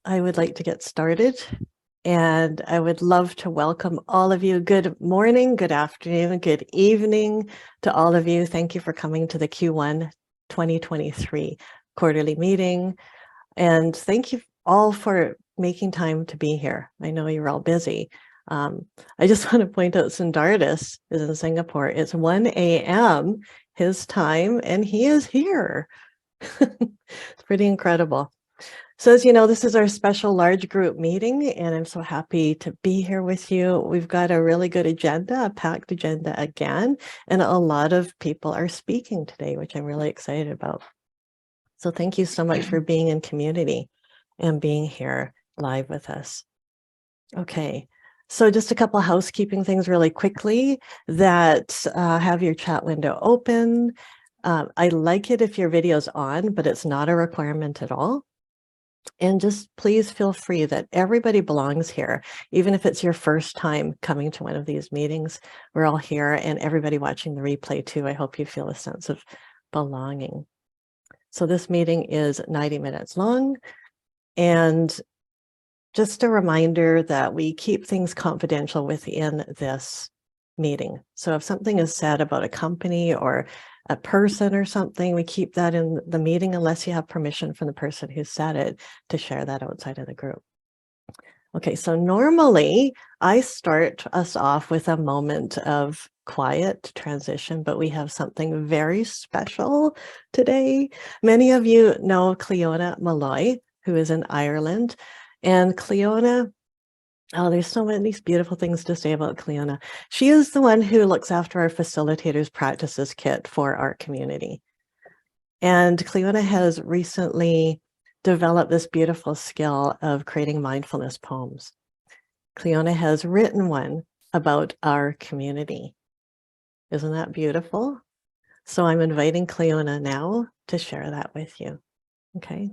I would like to get started, and I would love to welcome all of you. Good morning, good afternoon, good evening to all of you. Thank you for coming to the Q1 2023 quarterly meeting. And thank you all for making time to be here. I know you're all busy. I just want to point out Sundardis is in Singapore. It's 1 a.m. his time, and he is here. It's pretty incredible. So as you know, this is our special large group meeting, and I'm so happy to be here with you. We've got a really good agenda, a packed agenda again, and a lot of people are speaking today, which I'm really excited about. So thank you so much for being in community and being here live with us. Okay, so just a couple housekeeping things really quickly that have your chat window open. I like it if your video's on, but it's not a requirement at all. And just please feel free that everybody belongs here, even if it's your first time coming to one of these meetings. We're all here, and everybody watching the replay too. I hope you feel a sense of belonging. So this meeting is 90 minutes long, and just a reminder that we keep things confidential within this meeting. So if something is said about a company or a person or something, we keep that in the meeting unless you have permission from the person who said it to share that outside of the group. Okay, so normally I start us off with a moment of quiet transition, but we have something very special today. Many of you know CLIONA MOLLOY, who is in Ireland, and CLIONA, oh, there's so many beautiful things to say about CLIONA. She is the one who looks after our Facilitators Practices Kit for our community. And CLIONA has recently developed this beautiful skill of creating mindfulness poems. CLIONA has written one about our community. Isn't that beautiful? So I'm inviting CLIONA now to share that with you. Okay,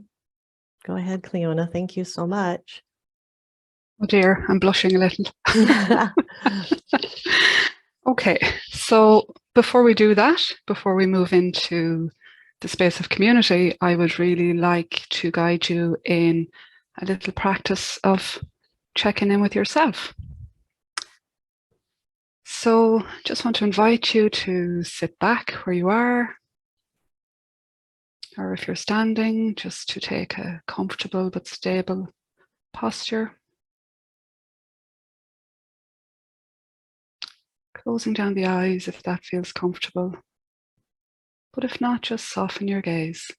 go ahead, CLIONA. Thank you so much. Oh dear, I'm blushing a little. Okay, so before we do that, before we move into the space of community, I would really like to guide you in a little practice of checking in with yourself. So just want to invite you to sit back where you are, or if you're standing, just to take a comfortable but stable posture. Closing down the eyes if that feels comfortable. But if not, just soften your gaze.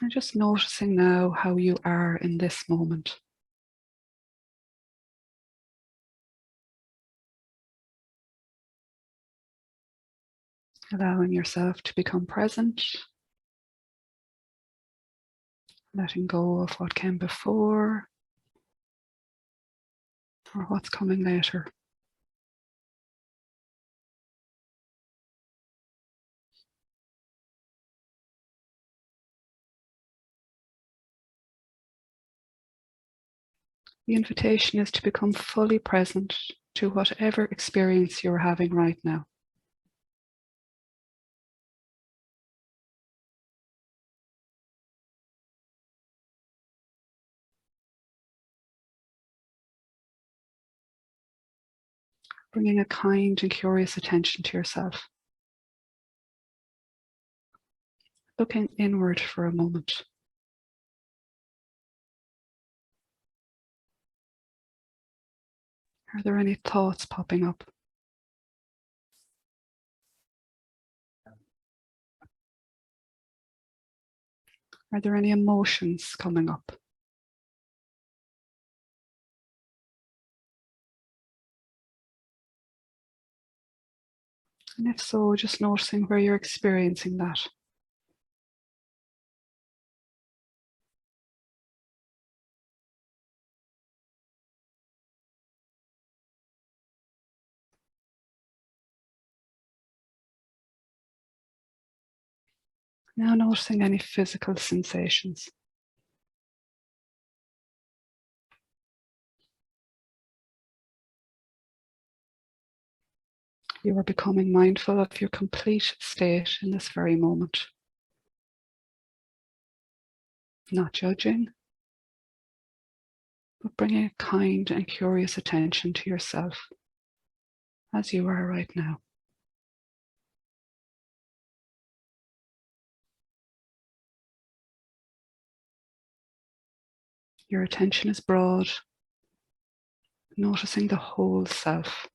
And just noticing now how you are in this moment. Allowing yourself to become present. Letting go of what came before or what's coming later. The invitation is to become fully present to whatever experience you're having right now. Bringing a kind and curious attention to yourself. Looking inward for a moment. Are there any thoughts popping up? Are there any emotions coming up? And if so, just noticing where you're experiencing that. Now noticing any physical sensations. You are becoming mindful of your complete state in this very moment. Not judging, but bringing a kind and curious attention to yourself as you are right now. Your attention is broad, noticing the whole self.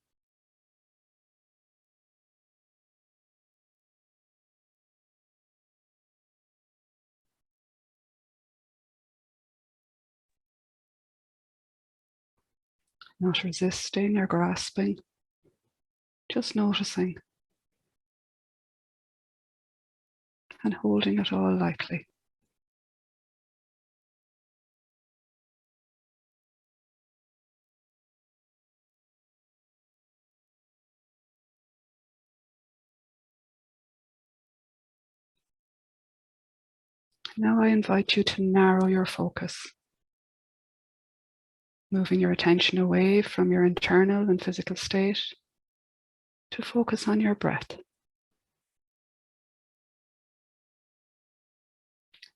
Not resisting or grasping, just noticing and holding it all lightly. Now I invite you to narrow your focus, moving your attention away from your internal and physical state to focus on your breath.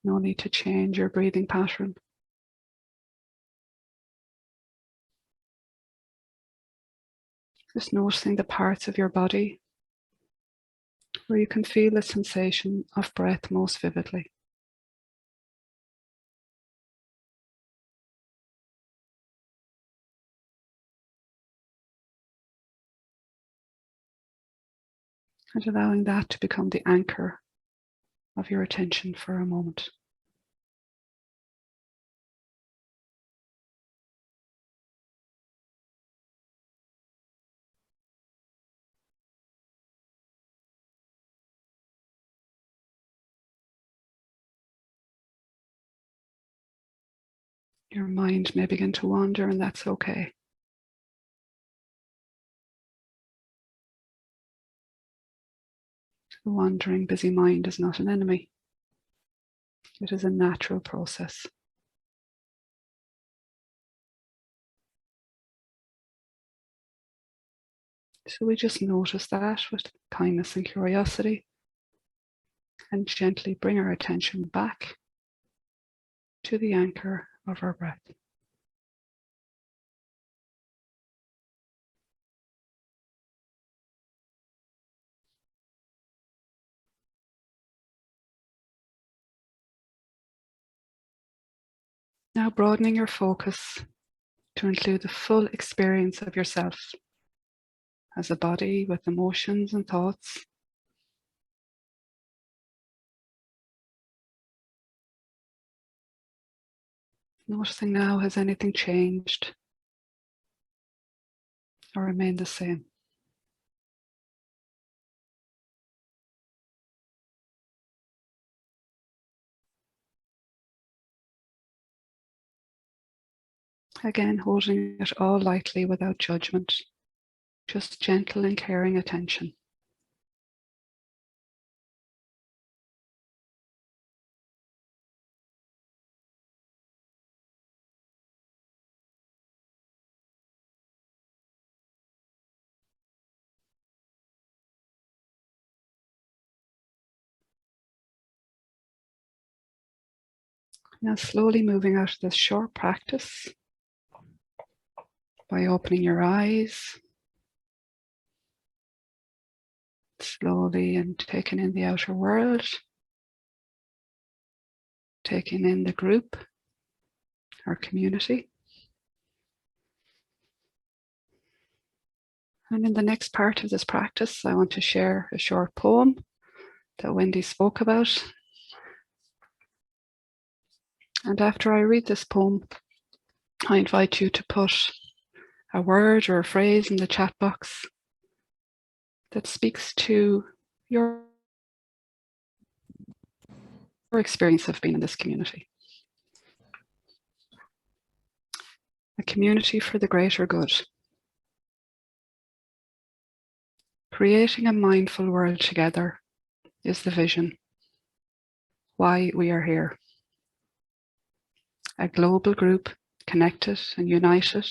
No need to change your breathing pattern. Just noticing the parts of your body where you can feel the sensation of breath most vividly. And allowing that to become the anchor of your attention for a moment. Your mind may begin to wander, and that's okay. The wandering, busy mind is not an enemy. It is a natural process. So we just notice that with kindness and curiosity, and gently bring our attention back to the anchor of our breath. Now broadening your focus to include the full experience of yourself as a body with emotions and thoughts. Noticing now, has anything changed or remained the same? Again, holding it all lightly without judgment, just gentle and caring attention. Now slowly moving out of this short practice by opening your eyes, slowly, and taking in the outer world, taking in the group, our community. And in the next part of this practice, I want to share a short poem that Wendy spoke about. And after I read this poem, I invite you to put a word or a phrase in the chat box that speaks to your experience of being in this community. A community for the greater good. Creating a mindful world together is the vision. Why we are here. A global group connected and united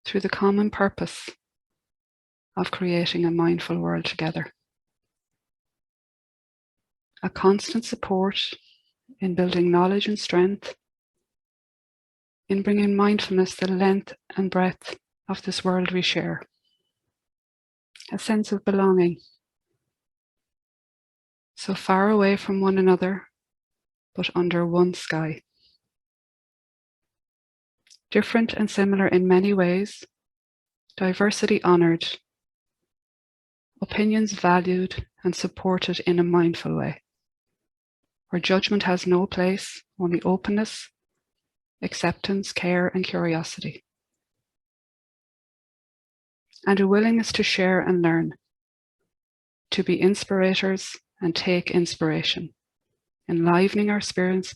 through the common purpose of creating a mindful world together. A constant support in building knowledge and strength, in bringing mindfulness to the length and breadth of this world we share. A sense of belonging, so far away from one another, but under one sky. Different and similar in many ways, diversity honoured, opinions valued and supported in a mindful way, where judgment has no place, only openness, acceptance, care and curiosity. And a willingness to share and learn, to be inspirators and take inspiration, enlivening our spirits,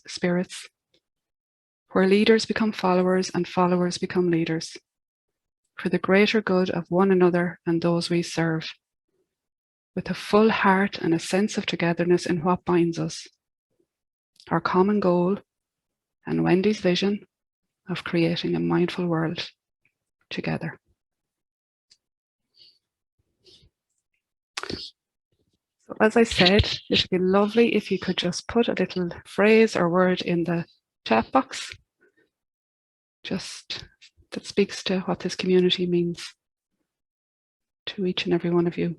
where leaders become followers and followers become leaders, for the greater good of one another and those we serve, with a full heart and a sense of togetherness in what binds us, our common goal and Wendy's vision of creating a mindful world together. So as I said, it would be lovely if you could just put a little phrase or word in the chat box, just that speaks to what this community means to each and every one of you.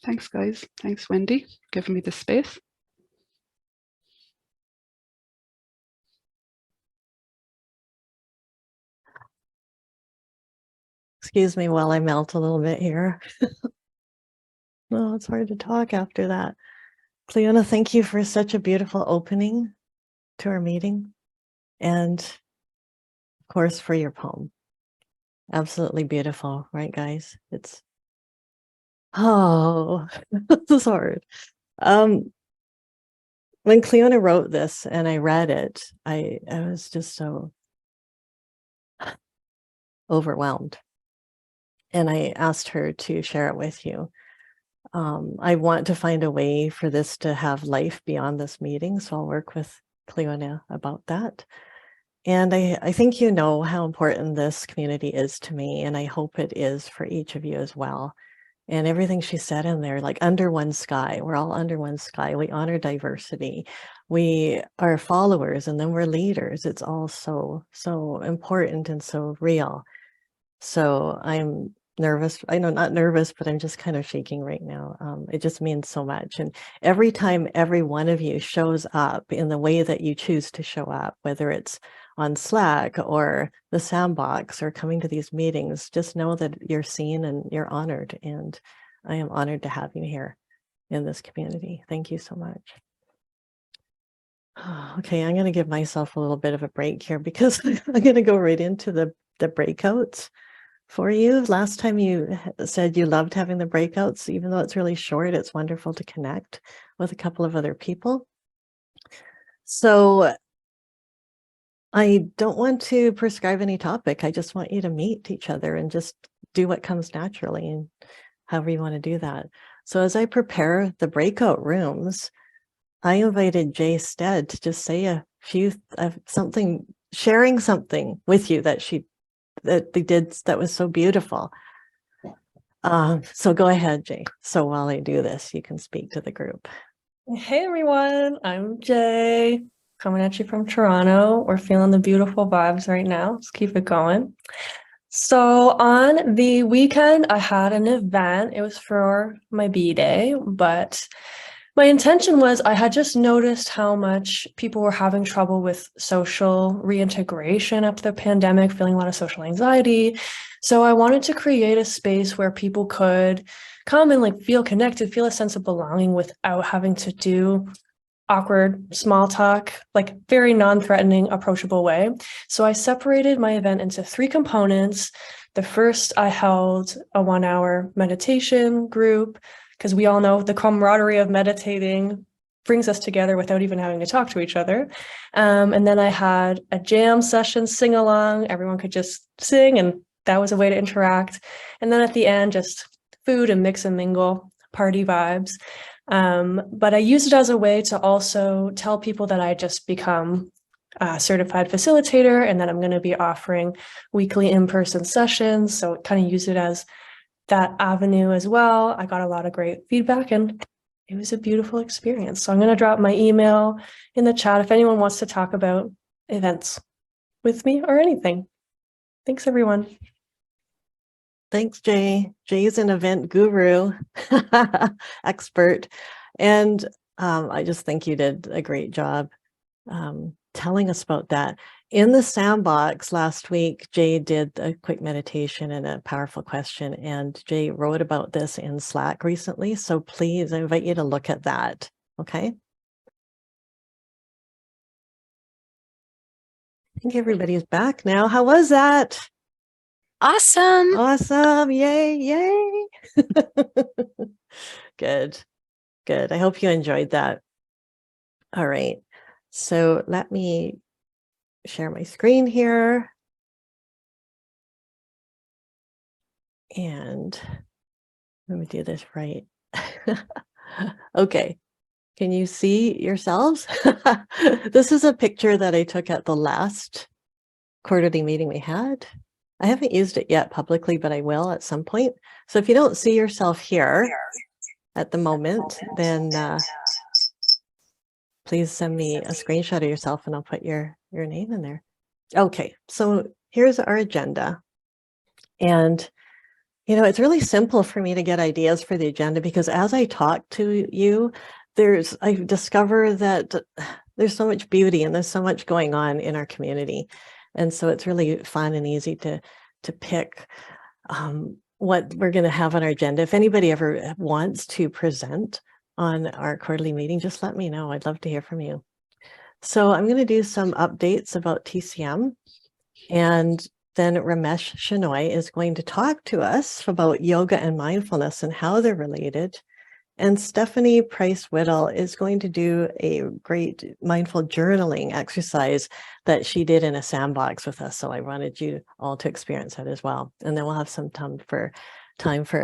Thanks, guys. Thanks, Wendy, for giving me the space. Excuse me while I melt a little bit here. No, it's hard to talk after that. CLIONA, thank you for such a beautiful opening to our meeting. And of course, for your poem. Absolutely beautiful, right, guys? It's, oh, this is hard. When CLIONA wrote this and I read it, I was just so overwhelmed. And I asked her to share it with you. I want to find a way for this to have life beyond this meeting, so I'll work with CLIONA about that. And I think you know how important this community is to me, and I hope it is for each of you as well. And everything she said in there, like under one sky, we're all under one sky. We honor diversity. We are followers and then we're leaders. It's all so important and so real. So I'm nervous. I know, not nervous, but I'm just kind of shaking right now. It just means so much. And every time every one of you shows up in the way that you choose to show up, whether it's on Slack or the sandbox or coming to these meetings, just know that you're seen and you're honored. And I am honored to have you here in this community. Thank you so much. Okay, I'm going to give myself a little bit of a break here because I'm going to go right into the breakouts for you. Last time you said you loved having the breakouts, even though it's really short, it's wonderful to connect with a couple of other people. So I don't want to prescribe any topic. I just want you to meet each other and just do what comes naturally and however you want to do that. So as I prepare the breakout rooms, I invited Jay STEAD to just say a few something, sharing something with you that they did that was so beautiful. So go ahead, Jay. So while I do this, you can speak to the group. Hey everyone, I'm Jay, coming at you from Toronto. We're feeling the beautiful vibes right now. Let's keep it going. So on the weekend, I had an event. It was for my B-Day, but my intention was I had just noticed how much people were having trouble with social reintegration after the pandemic, feeling a lot of social anxiety. So I wanted to create a space where people could come and like feel connected, feel a sense of belonging without having to do awkward small talk, like very non-threatening, approachable way. So I separated my event into 3 components. The first, I held a 1-hour meditation group, because we all know the camaraderie of meditating brings us together without even having to talk to each other. And then I had a jam session, sing along. Everyone could just sing, and that was a way to interact. And then at the end, just food and mix and mingle, party vibes. But I use it as a way to also tell people that I just become a certified facilitator and that I'm going to be offering weekly in-person sessions. So kind of use it as that avenue as well. I got a lot of great feedback and it was a beautiful experience. So I'm going to drop my email in the chat if anyone wants to talk about events with me or anything. Thanks, everyone. Thanks, Jay. Jay's an event guru, expert. And I just think you did a great job telling us about that. In the sandbox last week, Jay did a quick meditation and a powerful question, and Jay wrote about this in Slack recently. So please, I invite you to look at that. Okay. I think everybody's back now. How was that? Awesome. Awesome. Yay, yay. Good. Good. I hope you enjoyed that. All right. So let me share my screen here. And let me do this right. Okay. Can you see yourselves? This is a picture that I took at the last quarterly meeting we had. I haven't used it yet publicly, but I will at some point. So if you don't see yourself here at the moment, then please send me a screenshot of yourself and I'll put your name in there. Okay, so here's our agenda. And, you know, it's really simple for me to get ideas for the agenda because as I talk to you, I discover that there's so much beauty and there's so much going on in our community. And so it's really fun and easy to pick what we're going to have on our agenda. If anybody ever wants to present on our quarterly meeting, just let me know. I'd love to hear from you. So I'm going to do some updates about TCM, and then RAMESH SHENOY is going to talk to us about yoga and mindfulness and how they're related. And Stephanie PRICE-WHITTLE is going to do a great mindful journaling exercise that she did in a sandbox with us. So I wanted you all to experience that as well. And then we'll have some time for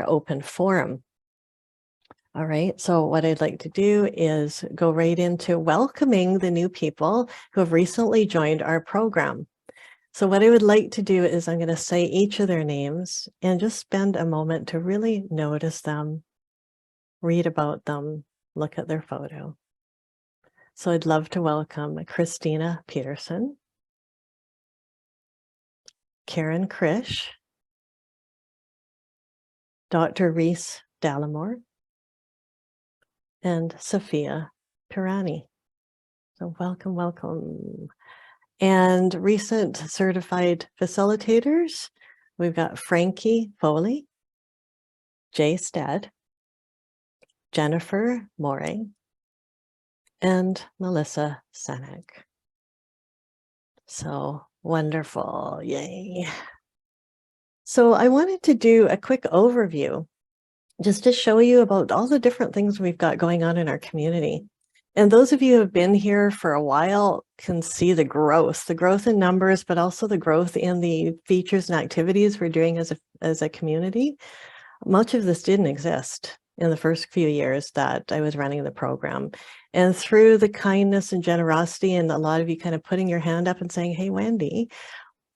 open forum. All right, so what I'd like to do is go right into welcoming the new people who have recently joined our program. So what I would like to do is I'm going to say each of their names and just spend a moment to really notice them, read about them, look at their photo. So I'd love to welcome Christina Peterson, Karen Krish, Dr. Reese Dallimore, and Sophia Pirani. So welcome, welcome. And recent certified facilitators, we've got Frankie Foley, Jay STEAD, Jennifer Morey, and Melissa Senek. So wonderful, yay. So I wanted to do a quick overview just to show you about all the different things we've got going on in our community. And those of you who have been here for a while can see the growth in numbers, but also the growth in the features and activities we're doing as a community. Much of this didn't exist in the first few years that I was running the program. And through the kindness and generosity and a lot of you kind of putting your hand up and saying, hey, Wendy,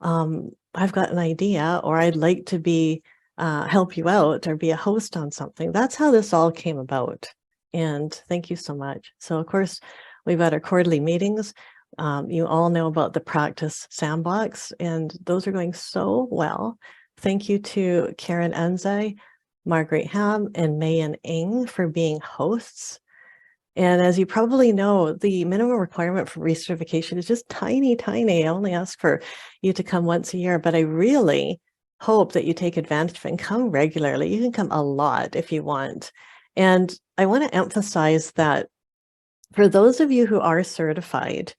I've got an idea, or I'd like to be help you out or be a host on something. That's how this all came about. And thank you so much. So of course, we've got our quarterly meetings. You all know about the practice sandbox, and those are going so well. Thank you to Karen Anzai, Margaret Ham, and Mayan Ng for being hosts. And as you probably know, the minimum requirement for recertification is just tiny, tiny. I only ask for you to come once a year, but I really hope that you take advantage of it and come regularly. You can come a lot if you want. And I want to emphasize that for those of you who are certified,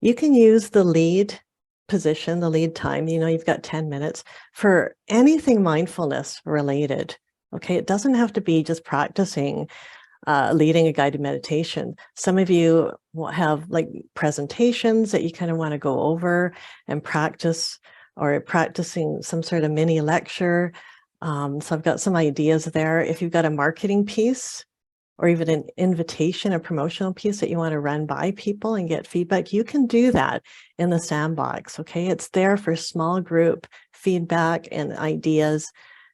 you can use the lead position, the lead time, you know, you've got 10 minutes for anything mindfulness related. Okay, it doesn't have to be just practicing leading a guided meditation. Some of you will have like presentations that you kind of want to go over and practice, or practicing some sort of mini lecture. So I've got some ideas there. If you've got a marketing piece, or even an invitation, a promotional piece that you want to run by people and get feedback, you can do that in the sandbox, okay? It's there for small group feedback and ideas,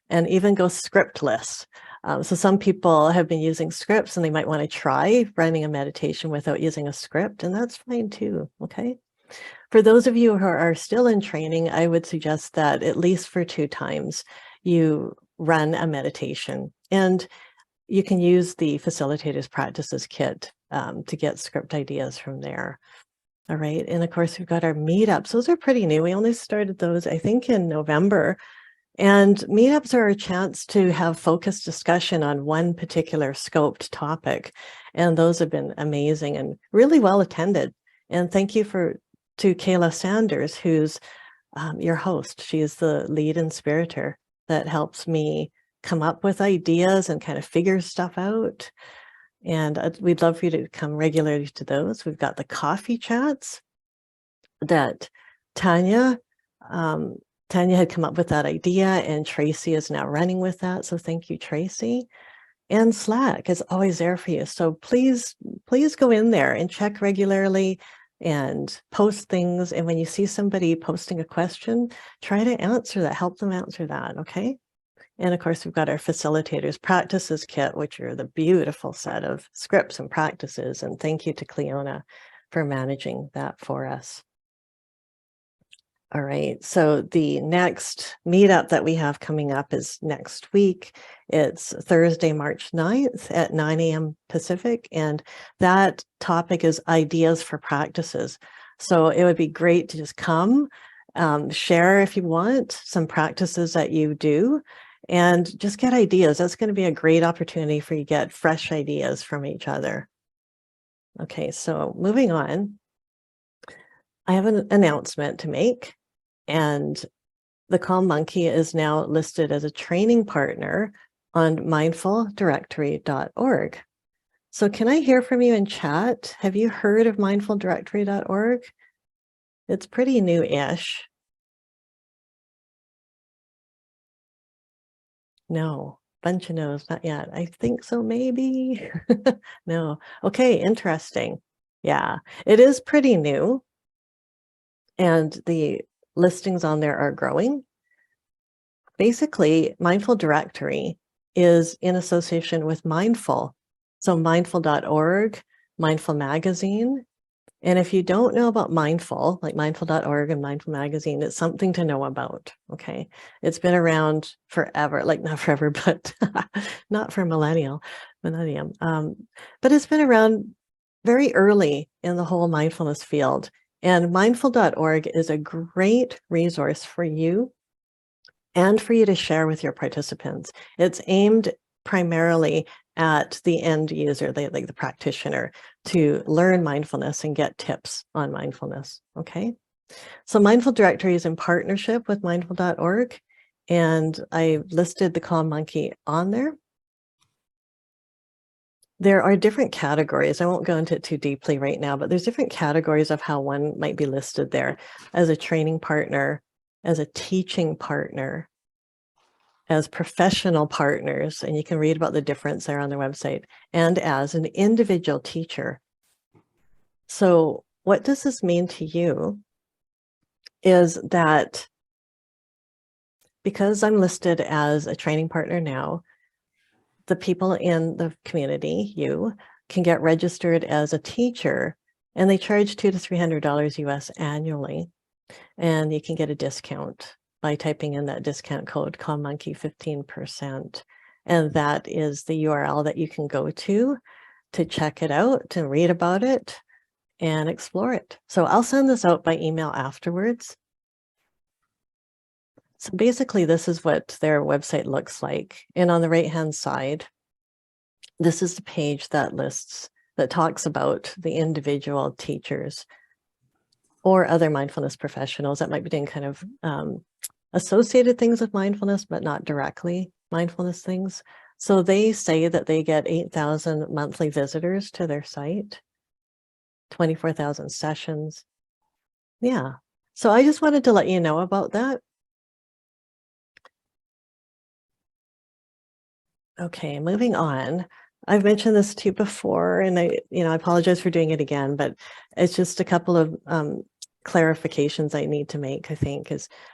and even go scriptless. So some people have been using scripts and they might want to try running a meditation without using a script, and that's fine too, okay? For those of you who are still in training, I would suggest that at least for 2 times you run a meditation, and you can use the Facilitators Practices Kit to get script ideas from there. All right, and of course we've got our meetups. Those are pretty new. We only started those, I think, in November. And meetups are a chance to have focused discussion on one particular scoped topic. And those have been amazing and really well attended. And thank you to Kayla Sanders, who's your host. She is the lead inspirator that helps me come up with ideas and kind of figure stuff out. And we'd love for you to come regularly to those. We've got the coffee chats that Tanya had come up with that idea, and Tracy is now running with that. So thank you, Tracy. And Slack is always there for you. So please go in there and check regularly and post things. And when you see somebody posting a question, try to answer that, help them answer that, okay? And of course, we've got our Facilitators Practices Kit, which are the beautiful set of scripts and practices. And thank you to CLIONA for managing that for us. All right, so the next meetup that we have coming up is next week. It's Thursday, March 9th at 9 a.m. Pacific, and that topic is ideas for practices. So it would be great to just come, share if you want some practices that you do, and just get ideas. That's going to be a great opportunity for you to get fresh ideas from each other. Okay, so moving on, I have an announcement to make. And the Calm Monkey is now listed as a training partner on mindfuldirectory.org. So can I hear from you in chat? Have you heard of mindfuldirectory.org? It's pretty new-ish. No, bunch of no's, not yet. I think so, maybe. No. Okay, interesting. Yeah, it is pretty new. And the listings on there are growing. Basically, Mindful Directory is in association with Mindful. So mindful.org, Mindful Magazine. And if you don't know about Mindful, like mindful.org and Mindful Magazine, it's something to know about, okay? It's been around forever, like not forever, but not for millennium. But it's been around very early in the whole mindfulness field. And mindful.org is a great resource for you and for you to share with your participants. It's aimed primarily at the end user, like the practitioner, to learn mindfulness and get tips on mindfulness, okay? So Mindful Directory is in partnership with mindful.org, and I listed the Calm Monkey on there. There are different categories. I won't go into it too deeply right now, but there's different categories of how one might be listed there: as a training partner, as a teaching partner, as professional partners, and you can read about the difference there on their website, and as an individual teacher. So what does this mean to you is that because I'm listed as a training partner now, the people in the community, you, can get registered as a teacher, and they charge $200 to $300 US annually. And you can get a discount by typing in that discount code, Calm Monkey 15%. And that is the URL that you can go to check it out, to read about it and explore it. So I'll send this out by email afterwards. So basically, this is what their website looks like. And on the right-hand side, this is the page that talks about the individual teachers or other mindfulness professionals that might be doing kind of associated things with mindfulness, but not directly mindfulness things. So they say that they get 8,000 monthly visitors to their site, 24,000 sessions. Yeah. So I just wanted to let you know about that. Okay, moving on. I've mentioned this to you before, and I apologize for doing it again, but it's just a couple of clarifications I need to make, I think.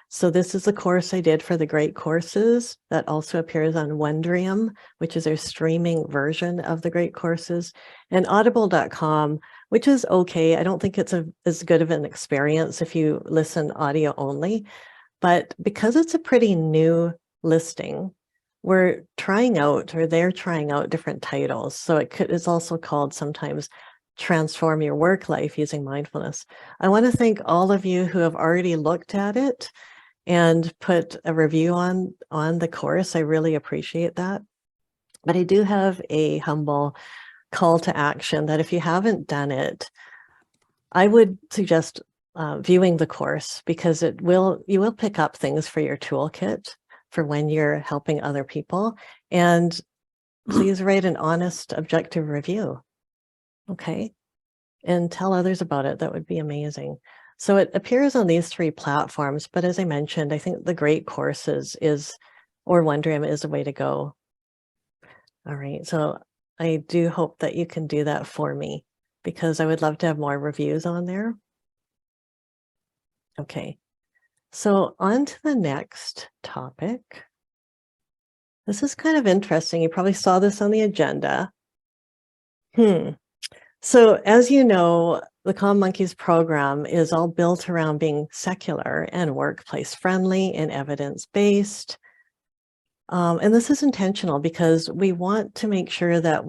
So this is a course I did for the Great Courses that also appears on Wondrium, which is their streaming version of the Great Courses, and audible.com, which is okay. I don't think it's as good of an experience if you listen audio only, but because it's a pretty new listing, they're trying out different titles. So it's also called sometimes Transform Your Work Life Using Mindfulness. I want to thank all of you who have already looked at it and put a review on the course. I really appreciate that. But I do have a humble call to action that if you haven't done it, I would suggest viewing the course, because you will pick up things for your toolkit for when you're helping other people. And please write an honest, objective review. Okay. And tell others about it. That would be amazing. So it appears on these 3 platforms, but as I mentioned, I think the Great Courses or Wondrium is a way to go. All right. So I do hope that you can do that for me, because I would love to have more reviews on there. Okay. So on to the next topic. This is kind of interesting. You probably saw this on the agenda. So as you know, the Calm Monkeys program is all built around being secular and workplace friendly and evidence-based. And this is intentional because we want to make sure that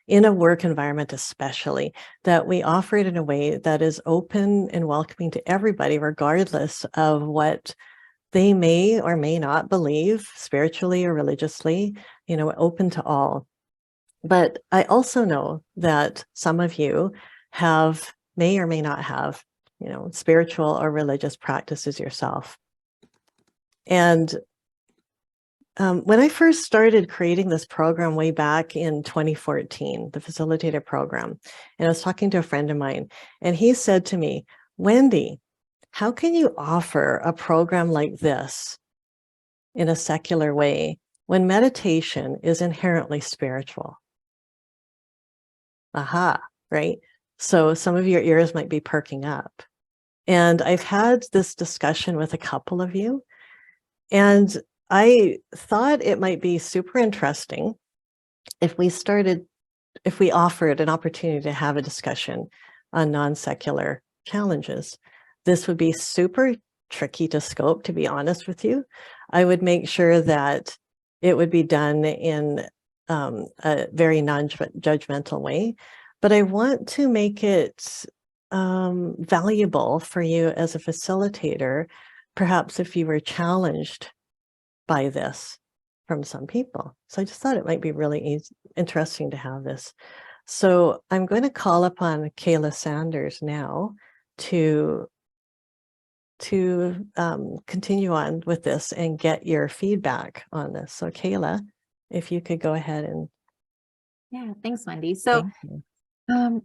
in a work environment especially, that we offer it in a way that is open and welcoming to everybody, regardless of what they may or may not believe spiritually or religiously, open to all. But I also know that some of you may or may not have, spiritual or religious practices yourself. And when I first started creating this program way back in 2014, the Facilitator program, and I was talking to a friend of mine, and he said to me, Wendy, how can you offer a program like this in a secular way when meditation is inherently spiritual? Aha, right? So some of your ears might be perking up. And I've had this discussion with a couple of you, and I thought it might be super interesting if we offered an opportunity to have a discussion on non-secular challenges. This would be super tricky to scope, to be honest with you. I would make sure that it would be done in a very non-judgmental way, but I want to make it valuable for you as a facilitator, perhaps if you were challenged by this from some people. So I just thought it might be really interesting to have this. So I'm going to call upon Kayla Sanders now to continue on with this and get your feedback on this. So Kayla, if you could go ahead and. Yeah, thanks, Wendy. So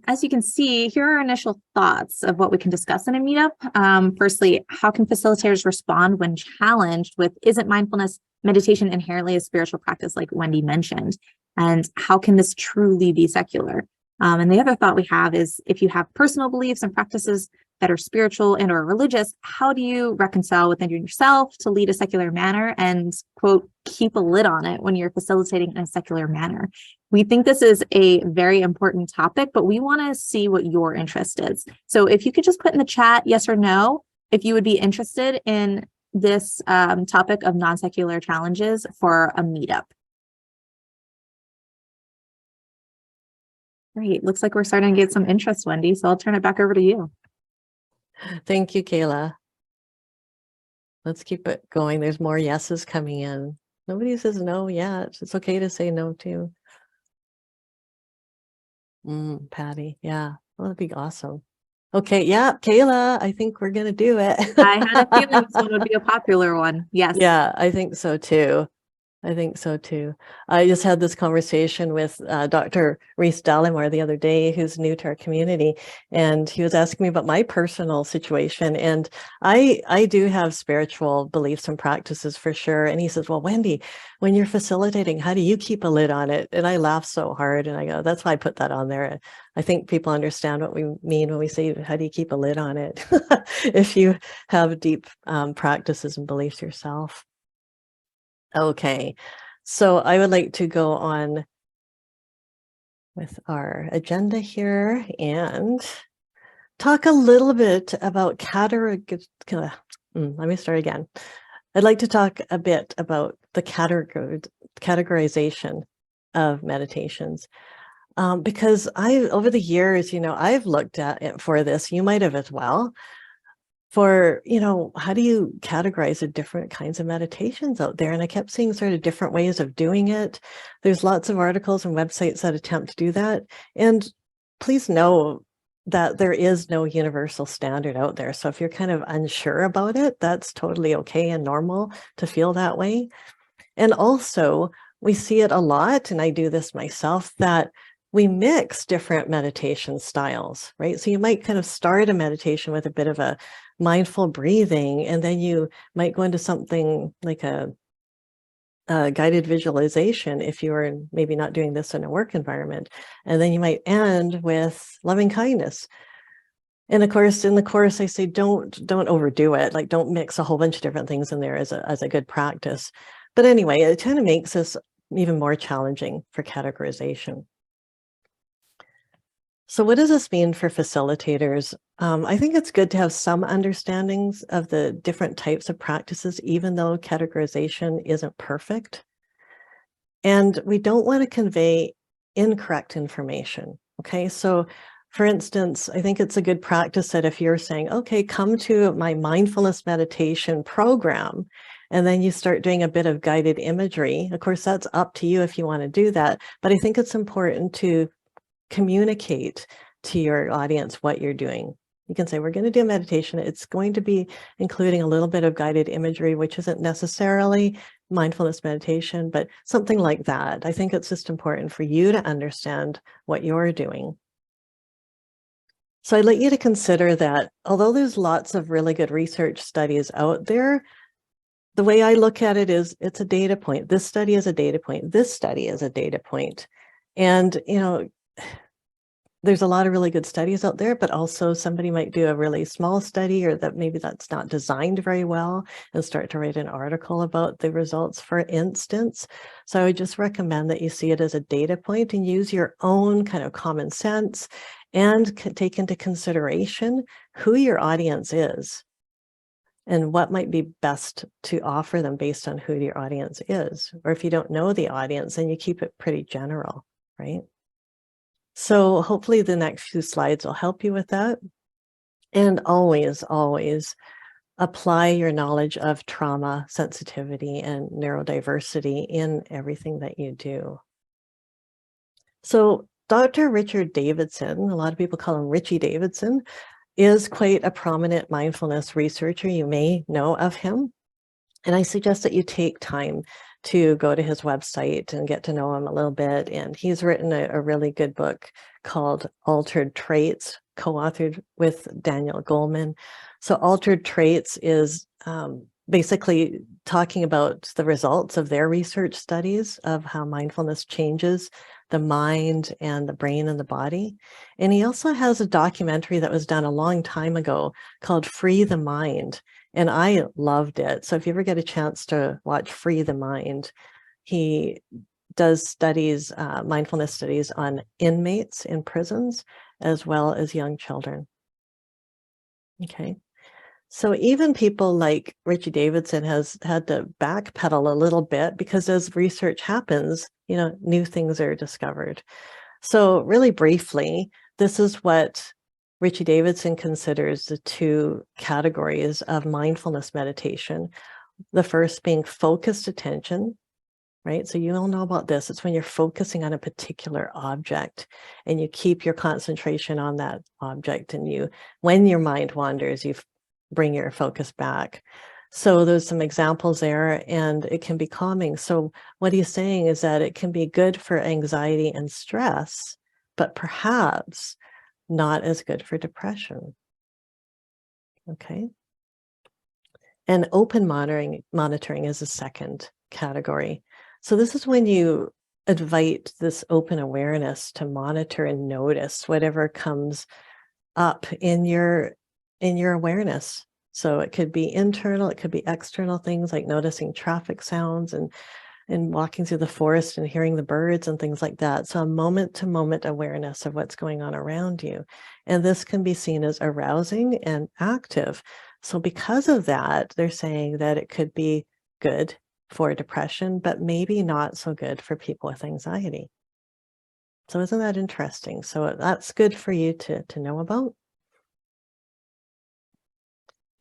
as you can see, here are our initial thoughts of what we can discuss in a meetup. Firstly, how can facilitators respond when challenged with, isn't mindfulness meditation inherently a spiritual practice like Wendy mentioned? And how can this truly be secular? And the other thought we have is, if you have personal beliefs and practices that are spiritual and or religious, how do you reconcile within yourself to lead a secular manner and, quote, keep a lid on it when you're facilitating in a secular manner? We think this is a very important topic, but we want to see what your interest is. So if you could just put in the chat, yes or no, if you would be interested in this topic of non-secular challenges for a meetup. Great. Looks like we're starting to get some interest, Wendy. So I'll turn it back over to you. Thank you, Kayla. Let's keep it going. There's more yeses coming in. Nobody says no yet. It's okay to say no too. Patty. Yeah. Well, that'd be awesome. Okay. Yeah. Kayla, I think we're going to do it. I had a feeling this one would be a popular one. Yes. Yeah, I think so too. I think so too. I just had this conversation with Dr. Reese Dallimore the other day, who's new to our community, and he was asking me about my personal situation. And I do have spiritual beliefs and practices for sure. And he says, well, Wendy, when you're facilitating, how do you keep a lid on it? And I laugh so hard, and I go, that's why I put that on there. I think people understand what we mean when we say, how do you keep a lid on it? If you have deep practices and beliefs yourself. Okay, so I would like to go on with our agenda here and talk a little bit about let me start again. I'd like to talk a bit about the categorization of meditations. Because over the years, I've looked at it for this, you might have as well, for, how do you categorize the different kinds of meditations out there? And I kept seeing sort of different ways of doing it. There's lots of articles and websites that attempt to do that. And please know that there is no universal standard out there. So if you're kind of unsure about it, that's totally okay and normal to feel that way. And also, we see it a lot, and I do this myself, that we mix different meditation styles, right? So you might kind of start a meditation with a bit of a mindful breathing, and then you might go into something like a guided visualization if you are maybe not doing this in a work environment. And then you might end with loving kindness. And of course, in the course, I say, don't overdo it. Like, don't mix a whole bunch of different things in there as a good practice. But anyway, it kind of makes this even more challenging for categorization. So what does this mean for facilitators? I think it's good to have some understandings of the different types of practices, even though categorization isn't perfect. And we don't want to convey incorrect information. Okay, so for instance, I think it's a good practice that if you're saying, okay, come to my mindfulness meditation program, and then you start doing a bit of guided imagery. Of course, that's up to you if you want to do that. But I think it's important to communicate to your audience what you're doing. You can say, we're going to do a meditation. It's going to be including a little bit of guided imagery, which isn't necessarily mindfulness meditation, but something like that. I think it's just important for you to understand what you're doing. So I'd like you to consider that although there's lots of really good research studies out there, the way I look at it is it's a data point. This study is a data point. This study is a data point. And, there's a lot of really good studies out there, but also somebody might do a really small study, or that maybe that's not designed very well, and start to write an article about the results, for instance. So I would just recommend that you see it as a data point and use your own kind of common sense and take into consideration who your audience is and what might be best to offer them based on who your audience is. Or if you don't know the audience, then you keep it pretty general, right? So hopefully the next few slides will help you with that. And always, always apply your knowledge of trauma, sensitivity, and neurodiversity in everything that you do. So Dr. Richard Davidson, a lot of people call him Richie Davidson, is quite a prominent mindfulness researcher. You may know of him. And I suggest that you take time to go to his website and get to know him a little bit. And he's written a really good book called Altered Traits, co-authored with Daniel Goleman. So Altered Traits is basically talking about the results of their research studies of how mindfulness changes the mind and the brain and the body. And he also has a documentary that was done a long time ago called Free the Mind. And I loved it. So if you ever get a chance to watch Free the Mind, he does studies, mindfulness studies on inmates in prisons, as well as young children. Okay. So even people like Richie Davidson has had to backpedal a little bit because as research happens, new things are discovered. So really briefly, this is what Richie Davidson considers the two categories of mindfulness meditation. The first being focused attention, right? So you all know about this. It's when you're focusing on a particular object and you keep your concentration on that object, and when your mind wanders, you bring your focus back. So there's some examples there, and it can be calming. So what he's saying is that it can be good for anxiety and stress, but perhaps not as good for depression. Okay. And open monitoring is a second category. So this is when you invite this open awareness to monitor and notice whatever comes up in your awareness. So it could be internal, it could be external things like noticing traffic sounds and walking through the forest and hearing the birds and things like that. So a moment-to-moment awareness of what's going on around you. And this can be seen as arousing and active. So because of that, they're saying that it could be good for depression, but maybe not so good for people with anxiety. So isn't that interesting? So that's good for you to know about.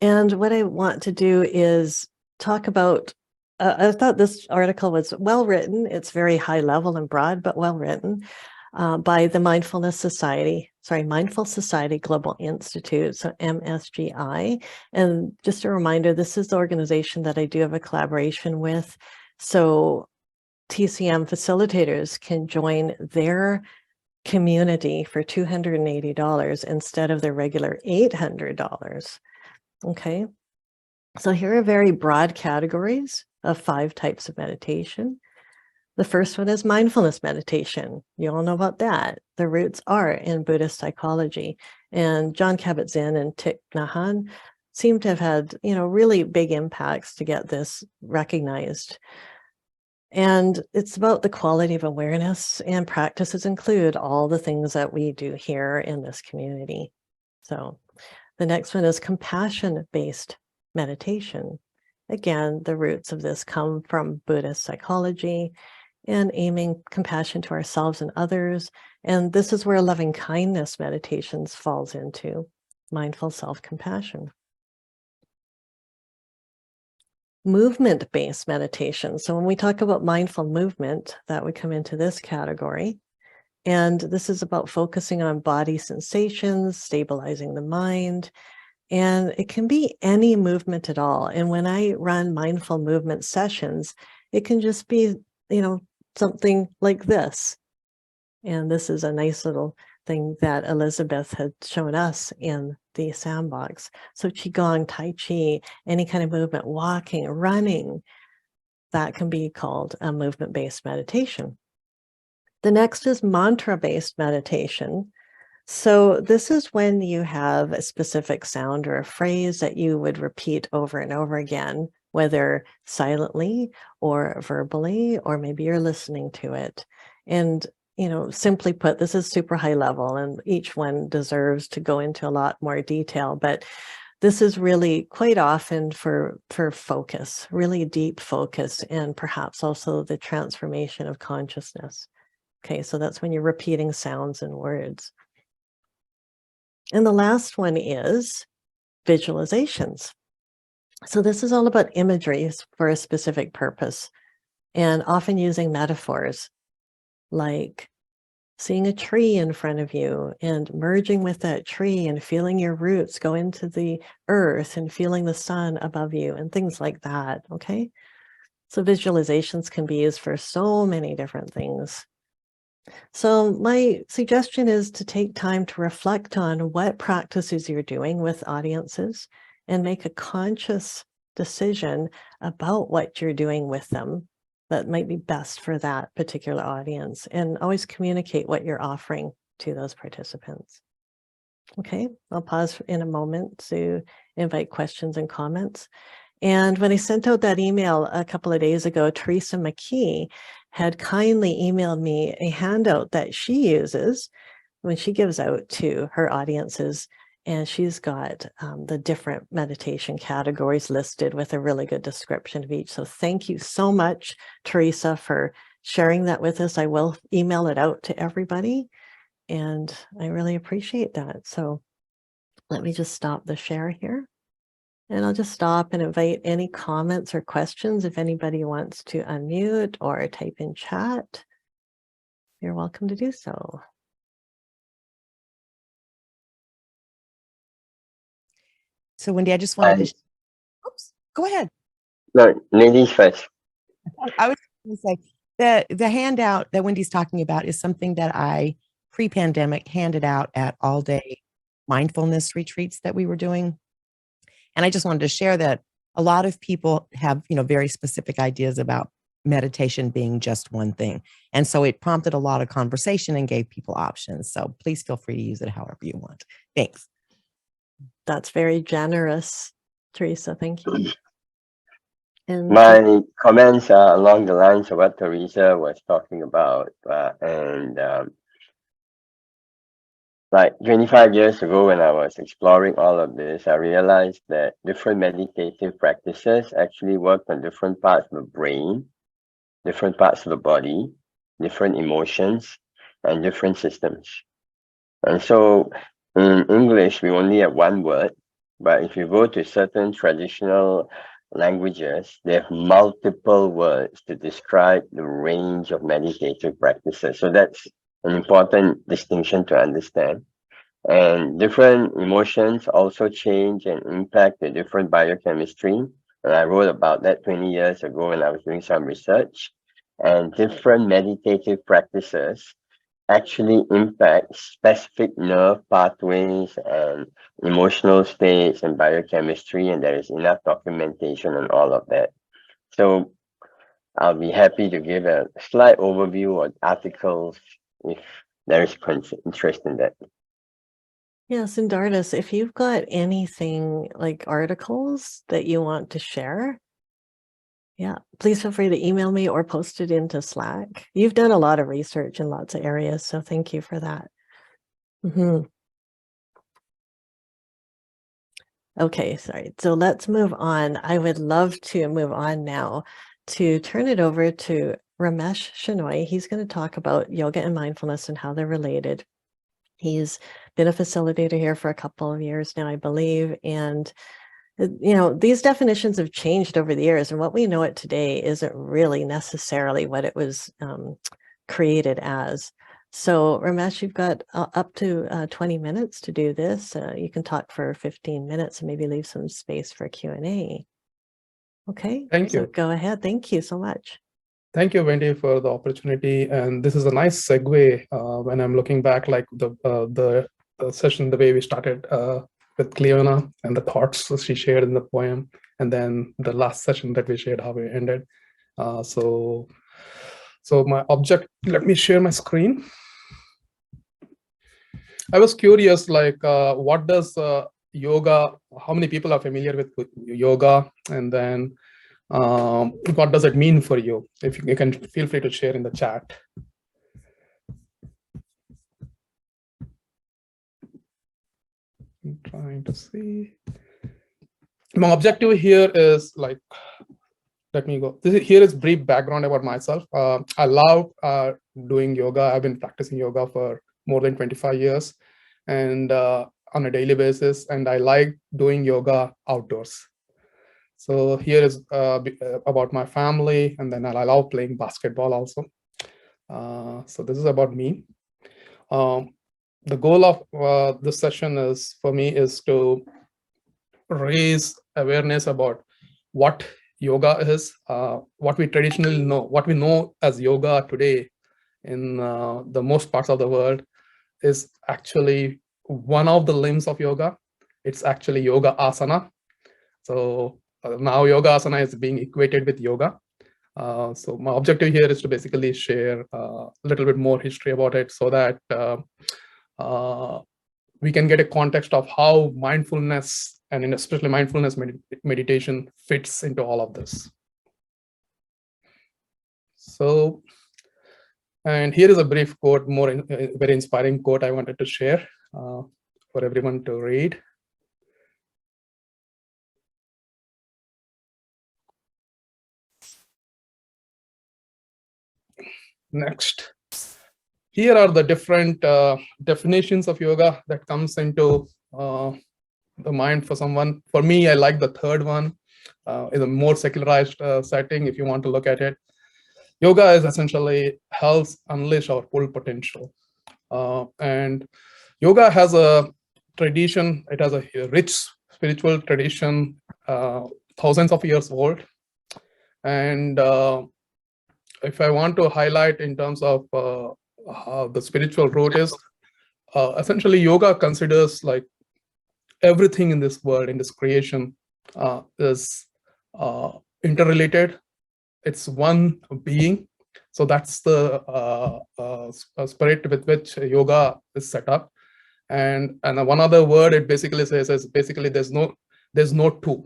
And what I want to do is talk about, I thought this article was well written. It's very high level and broad, but well written by the Mindful Society Global Institute, so MSGI. And just a reminder, this is the organization that I do have a collaboration with. So TCM facilitators can join their community for $280 instead of their regular $800. Okay, so here are very broad categories of 5 types of meditation. The first one is mindfulness meditation. You all know about that. The roots are in Buddhist psychology, and Jon Kabat-Zinn and Thich Nhat Hanh seem to have had, really big impacts to get this recognized. And it's about the quality of awareness, and practices include all the things that we do here in this community. So the next one is compassion-based meditation. Again, the roots of this come from Buddhist psychology and aiming compassion to ourselves and others. And this is where loving kindness meditations falls into mindful self-compassion. Movement-based meditation. So when we talk about mindful movement, that would come into this category. And this is about focusing on body sensations, stabilizing the mind, and it can be any movement at all. And when I run mindful movement sessions, it can just be, something like this. And this is a nice little thing that Elizabeth had shown us in the sandbox. So Qigong, Tai Chi, any kind of movement, walking, running, that can be called a movement-based meditation. The next is mantra-based meditation. So this is when you have a specific sound or a phrase that you would repeat over and over again, whether silently or verbally, or maybe you're listening to it. And, simply put, this is super high level, and each one deserves to go into a lot more detail, but this is really quite often for focus, really deep focus, and perhaps also the transformation of consciousness. Okay, so that's when you're repeating sounds and words. And the last one is visualizations. So this is all about imagery for a specific purpose, and often using metaphors like seeing a tree in front of you and merging with that tree and feeling your roots go into the earth and feeling the sun above you and things like that. Okay, so visualizations can be used for so many different things. So my suggestion is to take time to reflect on what practices you're doing with audiences and make a conscious decision about what you're doing with them that might be best for that particular audience, and always communicate what you're offering to those participants. Okay, I'll pause in a moment to invite questions and comments. And when I sent out that email a couple of days ago, Teresa McKee had kindly emailed me a handout that she uses when she gives out to her audiences. And she's got the different meditation categories listed with a really good description of each. So thank you so much, Teresa, for sharing that with us. I will email it out to everybody, and I really appreciate that. So let me just stop the share here. And I'll just stop and invite any comments or questions. If anybody wants to unmute or type in chat, you're welcome to do so. So Wendy, I just wanted to, oops, go ahead. No, ladies first. I was going to say the handout that Wendy's talking about is something that I pre-pandemic handed out at all-day mindfulness retreats that we were doing. And I just wanted to share that a lot of people have, very specific ideas about meditation being just one thing. And so it prompted a lot of conversation and gave people options. So please feel free to use it however you want. Thanks. That's very generous, Teresa. Thank you. And My comments are along the lines of what Teresa was talking about. Like 25 years ago, when I was exploring all of this, I realized that different meditative practices actually work on different parts of the brain, different parts of the body, different emotions, and different systems. And so in English, we only have one word, but if you go to certain traditional languages, they have multiple words to describe the range of meditative practices. So that's an important distinction to understand. And different emotions also change and impact the different biochemistry. And I wrote about that 20 years ago when I was doing some research. And different meditative practices actually impact specific nerve pathways and emotional states and biochemistry, and there is enough documentation on all of that. So I'll be happy to give a slight overview of articles if there is interest in that. yes, and Dardis, if you've got anything like articles that you want to share, yeah, please feel free to email me or post it into Slack. You've done a lot of research in lots of areas, so thank you for that. Okay, sorry. So let's move on. I would love to move on now to turn it over to RAMESH SHENOY. He's going to talk about yoga and mindfulness and how they're related. He's been a facilitator here for a couple of years now, I believe, and these definitions have changed over the years, and what we know it today isn't really necessarily what it was created as. So Ramesh, you've got up to 20 minutes to do this. You can talk for 15 minutes and maybe leave some space for Q&A. Okay, Thank you. So go ahead. Thank you so much. Thank you, Wendy, for the opportunity. And this is a nice segue when I'm looking back, like the session, the way we started with CLIONA and the thoughts she shared in the poem, and then the last session that we shared, how we ended. So my object, let me share my screen. I was curious, like, what does yoga, how many people are familiar with yoga? And then what does it mean for you? If you can feel free to share in the chat. I'm trying to see. My objective here is like, let me go. Here is brief background about myself. I love doing yoga. I've been practicing yoga for more than 25 years and on a daily basis. And I like doing yoga outdoors. So here is about my family, and then I love playing basketball also. So this is about me. The goal of this session is, for me, is to raise awareness about what yoga is, what we traditionally know, what we know as yoga today in the most parts of the world is actually one of the limbs of yoga. It's actually yoga asana. So now yoga asana is being equated with yoga. So my objective here is to basically share a little bit more history about it so that we can get a context of how mindfulness, and especially mindfulness meditation, fits into all of this. So, and here is a brief quote, very inspiring quote I wanted to share for everyone to read. Next. Here are the different definitions of yoga that comes into the mind for someone. For me, I like the third one, in a more secularized setting, if you want to look at it. Yoga is essentially helps unleash our full potential. And yoga has a tradition, it has a rich spiritual tradition thousands of years old. And if I want to highlight in terms of how the spiritual root is, essentially yoga considers like everything in this world, in this creation, is interrelated. It's one being. So that's the spirit with which yoga is set up. And one other word it basically says is basically there's no two,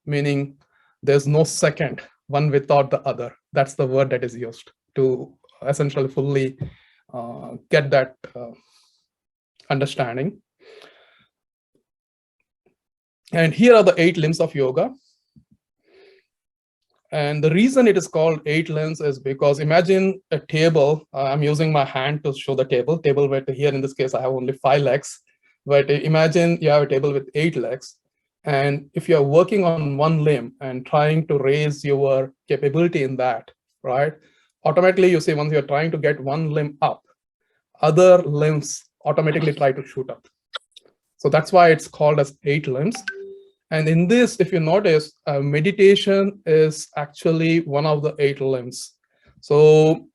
meaning there's no second, one without the other. That's the word that is used to essentially fully get that understanding. And here are the 8 limbs of yoga. And the reason it is called 8 limbs is because imagine a table. I'm using my hand to show the table. But here in this case, I have only 5 legs. But imagine you have a table with 8 legs. And if you're working on one limb and trying to raise your capability in that, right? Automatically, you see once you're trying to get one limb up, other limbs automatically try to shoot up. So that's why it's called as 8 limbs. And in this, if you notice, meditation is actually one of the 8 limbs. So,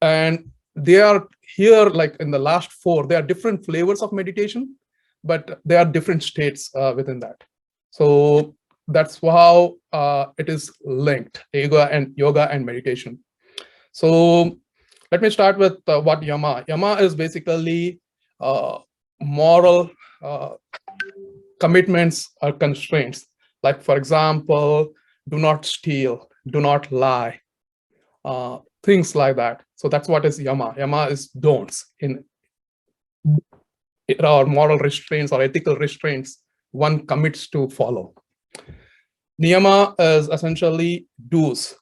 and they are here, like in the last 4, there are different flavors of meditation, but there are different states within that. So that's how it is linked, yoga and meditation. So let me start with what yama. Yama is basically moral commitments or constraints. Like, for example, do not steal, do not lie, things like that. So that's what is yama. Yama is don'ts in or moral restraints or ethical restraints one commits to follow. Niyama is essentially do's.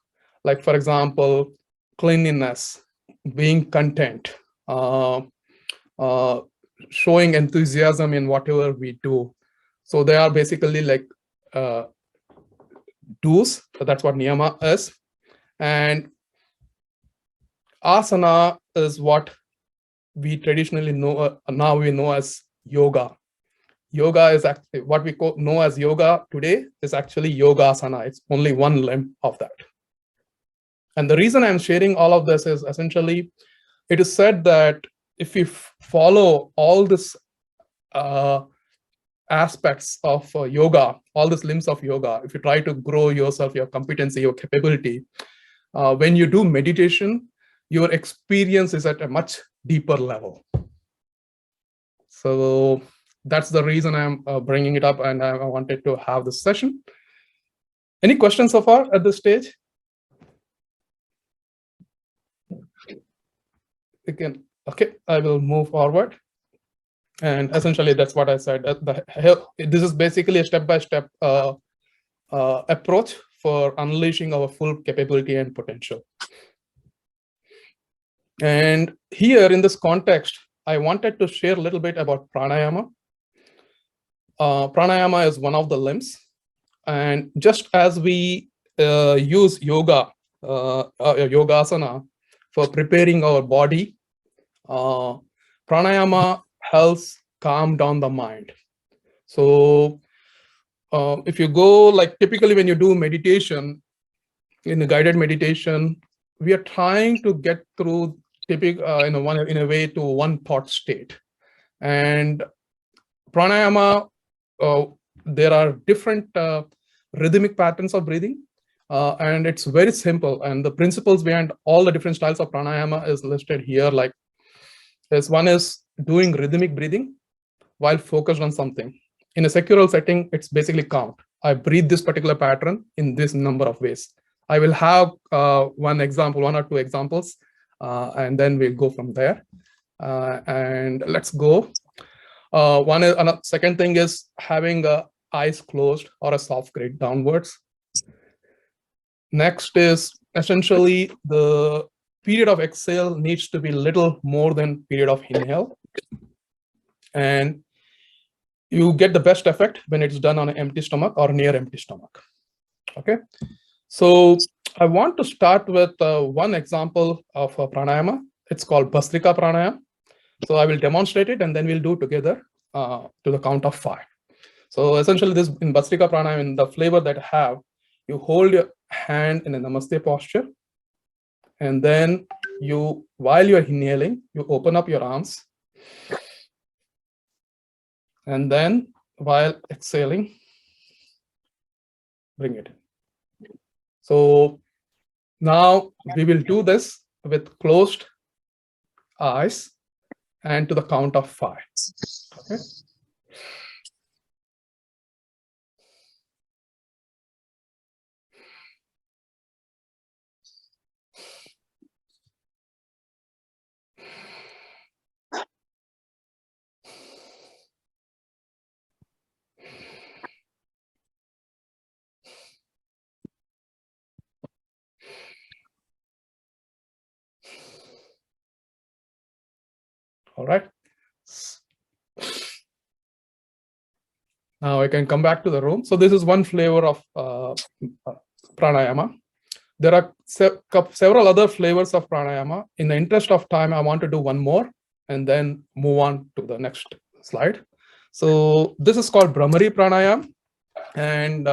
Like, for example, cleanliness, being content, showing enthusiasm in whatever we do. So they are basically like do's. So that's what niyama is. And asana is what we traditionally know, now we know as yoga. Yoga is actually what we know as yoga today is actually yogasana. It's only one limb of that. And the reason I'm sharing all of this is essentially, it is said that if you follow all this aspects of yoga, all these limbs of yoga, if you try to grow yourself, your competency, your capability, when you do meditation, your experience is at a much deeper level. So that's the reason I'm bringing it up, and I wanted to have this session. Any questions so far at this stage? Again, okay, I will move forward. And essentially, that's what I said. This is basically a step-by-step approach for unleashing our full capability and potential. And here in this context, I wanted to share a little bit about pranayama. Pranayama is one of the limbs. And just as we use yoga, yogasana for preparing our body, pranayama helps calm down the mind. So if you go, like typically when you do meditation, in a guided meditation, we are trying to get through in a way to one thought state. And pranayama, there are different rhythmic patterns of breathing, and it's very simple. And the principles behind all the different styles of pranayama is listed here. Like, this one is doing rhythmic breathing while focused on something. In a secular setting, it's basically count. I breathe this particular pattern in this number of ways. I will have one or two examples, and then we'll go from there. And let's go. Second thing is having eyes closed or a soft gaze downwards. Next is essentially the period of exhale needs to be little more than period of inhale. And you get the best effect when it's done on an empty stomach or near empty stomach. Okay. So I want to start with one example of pranayama. It's called Bhastrika pranayama. So I will demonstrate it and then we'll do together to the count of 5. So essentially this in Bhastrika Pranayama, in the flavor that I have, you hold your hand in a Namaste posture. And then you, while you're inhaling, you open up your arms. And then while exhaling, bring it in. So now we will do this with closed eyes and to the count of 5. Okay. All right. Now I can come back to the room. So this is one flavor of pranayama. There are several other flavors of pranayama. In the interest of time, I want to do one more and then move on to the next slide. So this is called Brahmari pranayama. And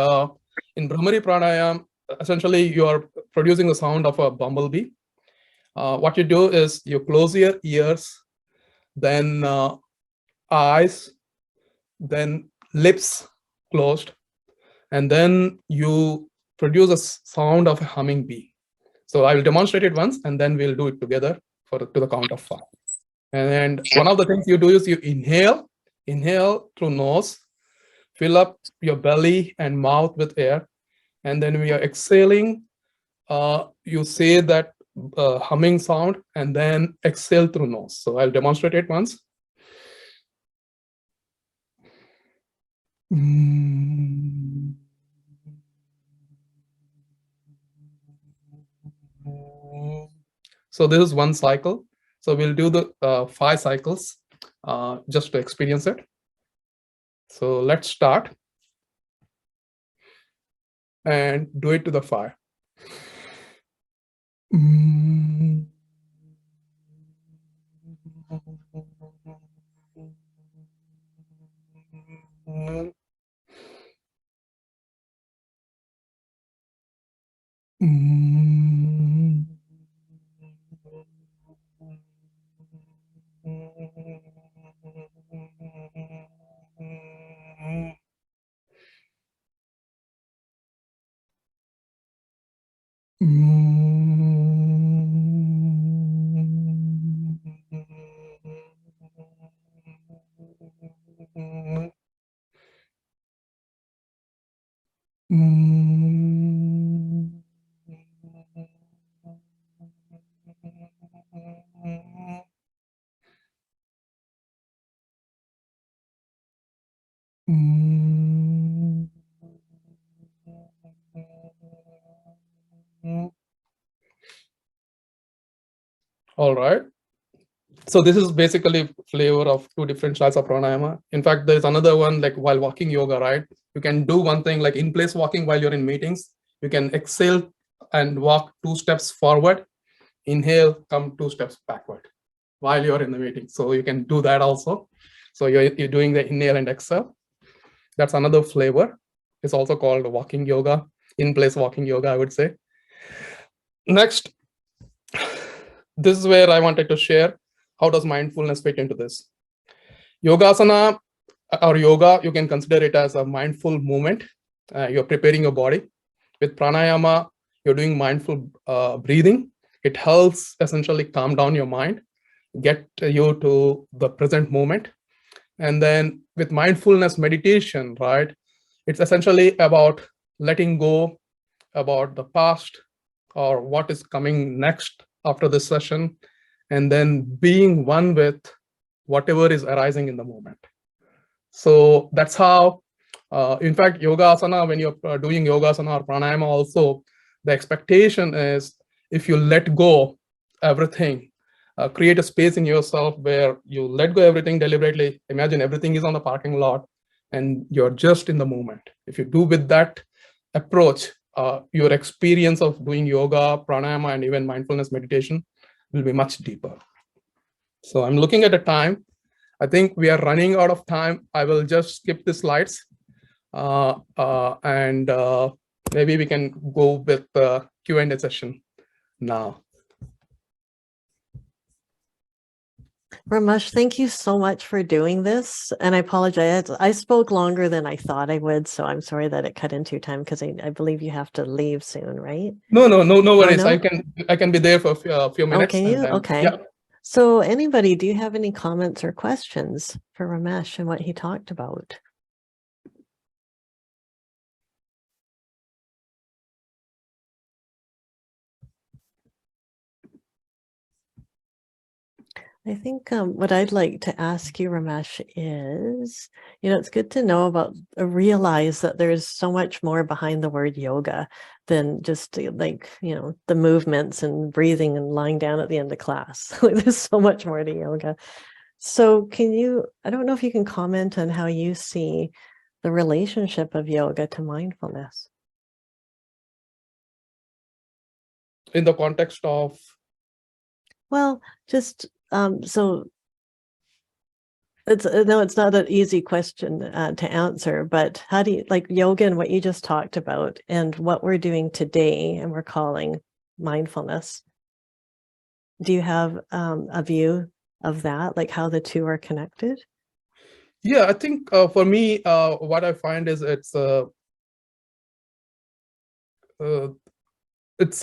in Brahmari pranayama, essentially you are producing the sound of a bumblebee. What you do is you close your ears, then eyes, then lips closed, and then you produce a sound of a humming bee. So I will demonstrate it once, and then we'll do it together to the count of 5. And one of the things you do is you inhale through nose, fill up your belly and mouth with air, and then when you're exhaling, you say that humming sound and then exhale through nose. So I'll demonstrate it once. So this is one cycle. So we'll do the 5 cycles just to experience it. So let's start and do it to the 5. All right. So this is basically flavor of 2 different styles of pranayama. In fact, there's another one like while walking yoga, right? You can do one thing like in place walking while you're in meetings. You can exhale and walk 2 steps forward, inhale, come 2 steps backward while you're in the meeting. So you can do that also. So you're doing the inhale and exhale. That's another flavor. It's also called walking yoga, in place walking yoga, I would say. Next, this is where I wanted to share how does mindfulness fit into this. Yogasana or yoga, you can consider it as a mindful movement. You're preparing your body. With pranayama, you're doing mindful breathing. It helps essentially calm down your mind, get you to the present moment. And then with mindfulness meditation, right, it's essentially about letting go about the past or what is coming next after this session, and then being one with whatever is arising in the moment. So that's how, in fact, yoga asana, when you're doing yoga asana or pranayama also, the expectation is if you let go everything, create a space in yourself where you let go everything deliberately. Imagine everything is on the parking lot and you're just in the moment. If you do with that approach, your experience of doing yoga, pranayama, and even mindfulness meditation will be much deeper. So I'm looking at the time. I think we are running out of time. I will just skip the slides. and maybe we can go with the Q&A session now. Ramesh, thank you so much for doing this. And I apologize. I spoke longer than I thought I would, so I'm sorry that it cut into your time because I believe you have to leave soon, right? No worries. no? I can be there for a few minutes. Can you? Then, okay. Yeah. So anybody, do you have any comments or questions for Ramesh and what he talked about? I think what I'd like to ask you, Ramesh, is, it's good to know about, realize that there's so much more behind the word yoga than just like, the movements and breathing and lying down at the end of class. There's so much more to yoga. So I don't know if you can comment on how you see the relationship of yoga to mindfulness. In the context of? Well, just so it's not an easy question to answer, but how do you like yoga and what you just talked about and what we're doing today and we're calling mindfulness? Do you have a view of that, like how the two are connected? Yeah, I think for me, what I find is it's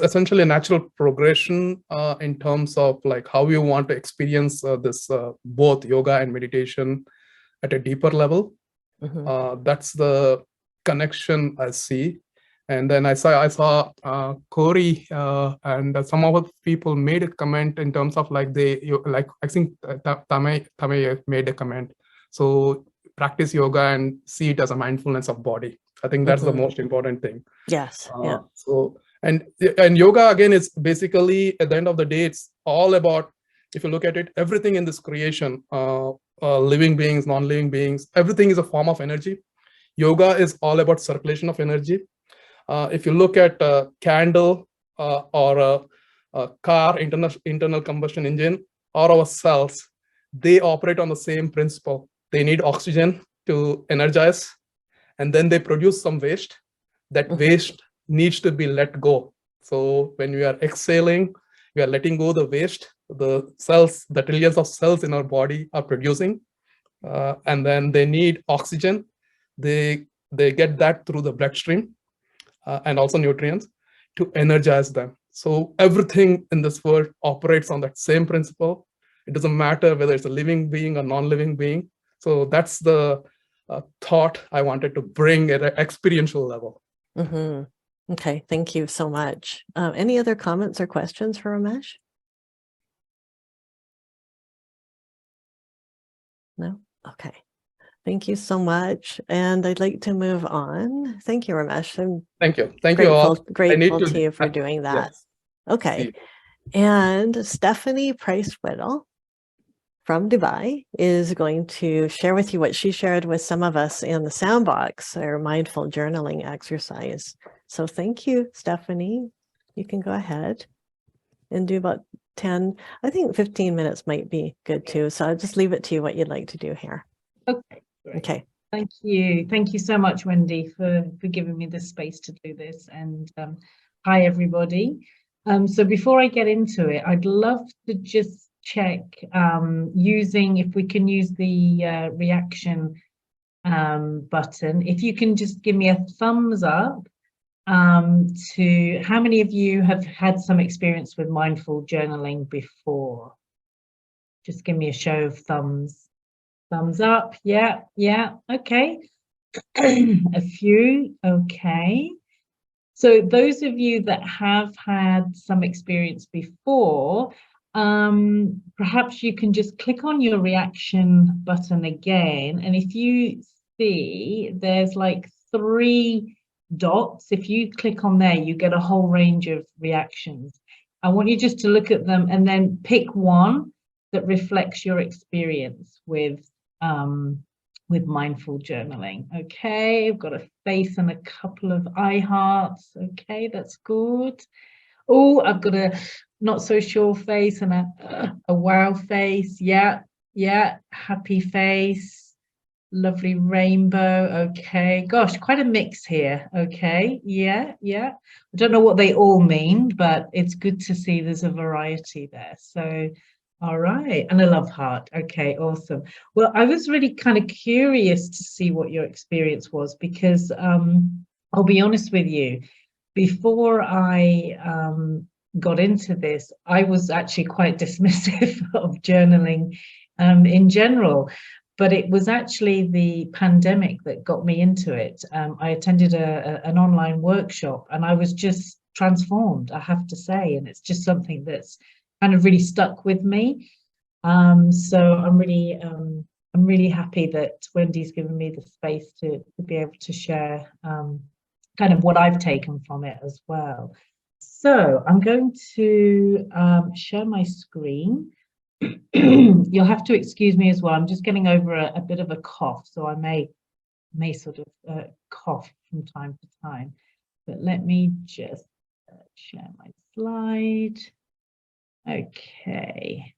essentially a natural progression in terms of like how you want to experience this both yoga and meditation at a deeper level. That's the connection I see. And then I saw Corey and some other people made a comment in terms of like I think Tame made a comment. So practice yoga and see it as a mindfulness of body. I think that's the most important thing. Yes. Yeah. So and yoga again is basically at the end of the day, it's all about, if you look at it, everything in this creation, living beings, non-living beings, everything is a form of energy. Yoga is all about circulation of energy. If you look at a candle or a car, internal combustion engine, or our cells, they operate on the same principle. They need oxygen to energize, and then they produce some waste. That waste needs to be let go. So when we are exhaling, we are letting go the waste. The cells, the trillions of cells in our body are producing, and then they need oxygen. They get that through the bloodstream and also nutrients to energize them. So everything in this world operates on that same principle. It doesn't matter whether it's a living being or non-living being. So that's the thought I wanted to bring at an experiential level. Okay, thank you so much. Any other comments or questions for Ramesh? No? Okay. Thank you so much. And I'd like to move on. Thank you, Ramesh. Thank you. Thank you all. Grateful to you for doing that. Yes. Okay. And Stephanie Price-WHITTLE from Dubai is going to share with you what she shared with some of us in the Sandbox, our mindful journaling exercise. So thank you, Stephanie. You can go ahead and do about 10, I think 15 minutes might be good too. So I'll just leave it to you what you'd like to do here. Okay. Okay. Thank you. Thank you so much, Wendy, for giving me the space to do this. And hi, everybody. So before I get into it, I'd love to just check if we can use the reaction button. If you can just give me a thumbs up to how many of you have had some experience with mindful journaling before? Just give me a show of thumbs. Thumbs up. Yeah. Okay. A few. Okay. So those of you that have had some experience before, perhaps you can just click on your reaction button again. And if you see, there's like 3 dots. If you click on there, you get a whole range of reactions. I want you just to look at them and then pick one that reflects your experience with mindful journaling. Okay, I've got a face and a couple of eye hearts. Okay, that's good. Oh, I've got a not so sure face and a wow face. Yeah, happy face. Lovely rainbow. Okay, gosh, quite a mix here. Okay, yeah. I don't know what they all mean, but it's good to see there's a variety there. So, all right. And I love heart. Okay, awesome. Well, I was really kind of curious to see what your experience was, because I'll be honest with you, before I got into this, I was actually quite dismissive of journaling in general. But it was actually the pandemic that got me into it. I attended an online workshop and I was just transformed, I have to say. And it's just something that's kind of really stuck with me. So I'm really happy that Wendy's given me the space to be able to share kind of what I've taken from it as well. So I'm going to share my screen. You'll have to excuse me as well. I'm just getting over a bit of a cough, so I may sort of cough from time to time. But let me just share my slide. Okay.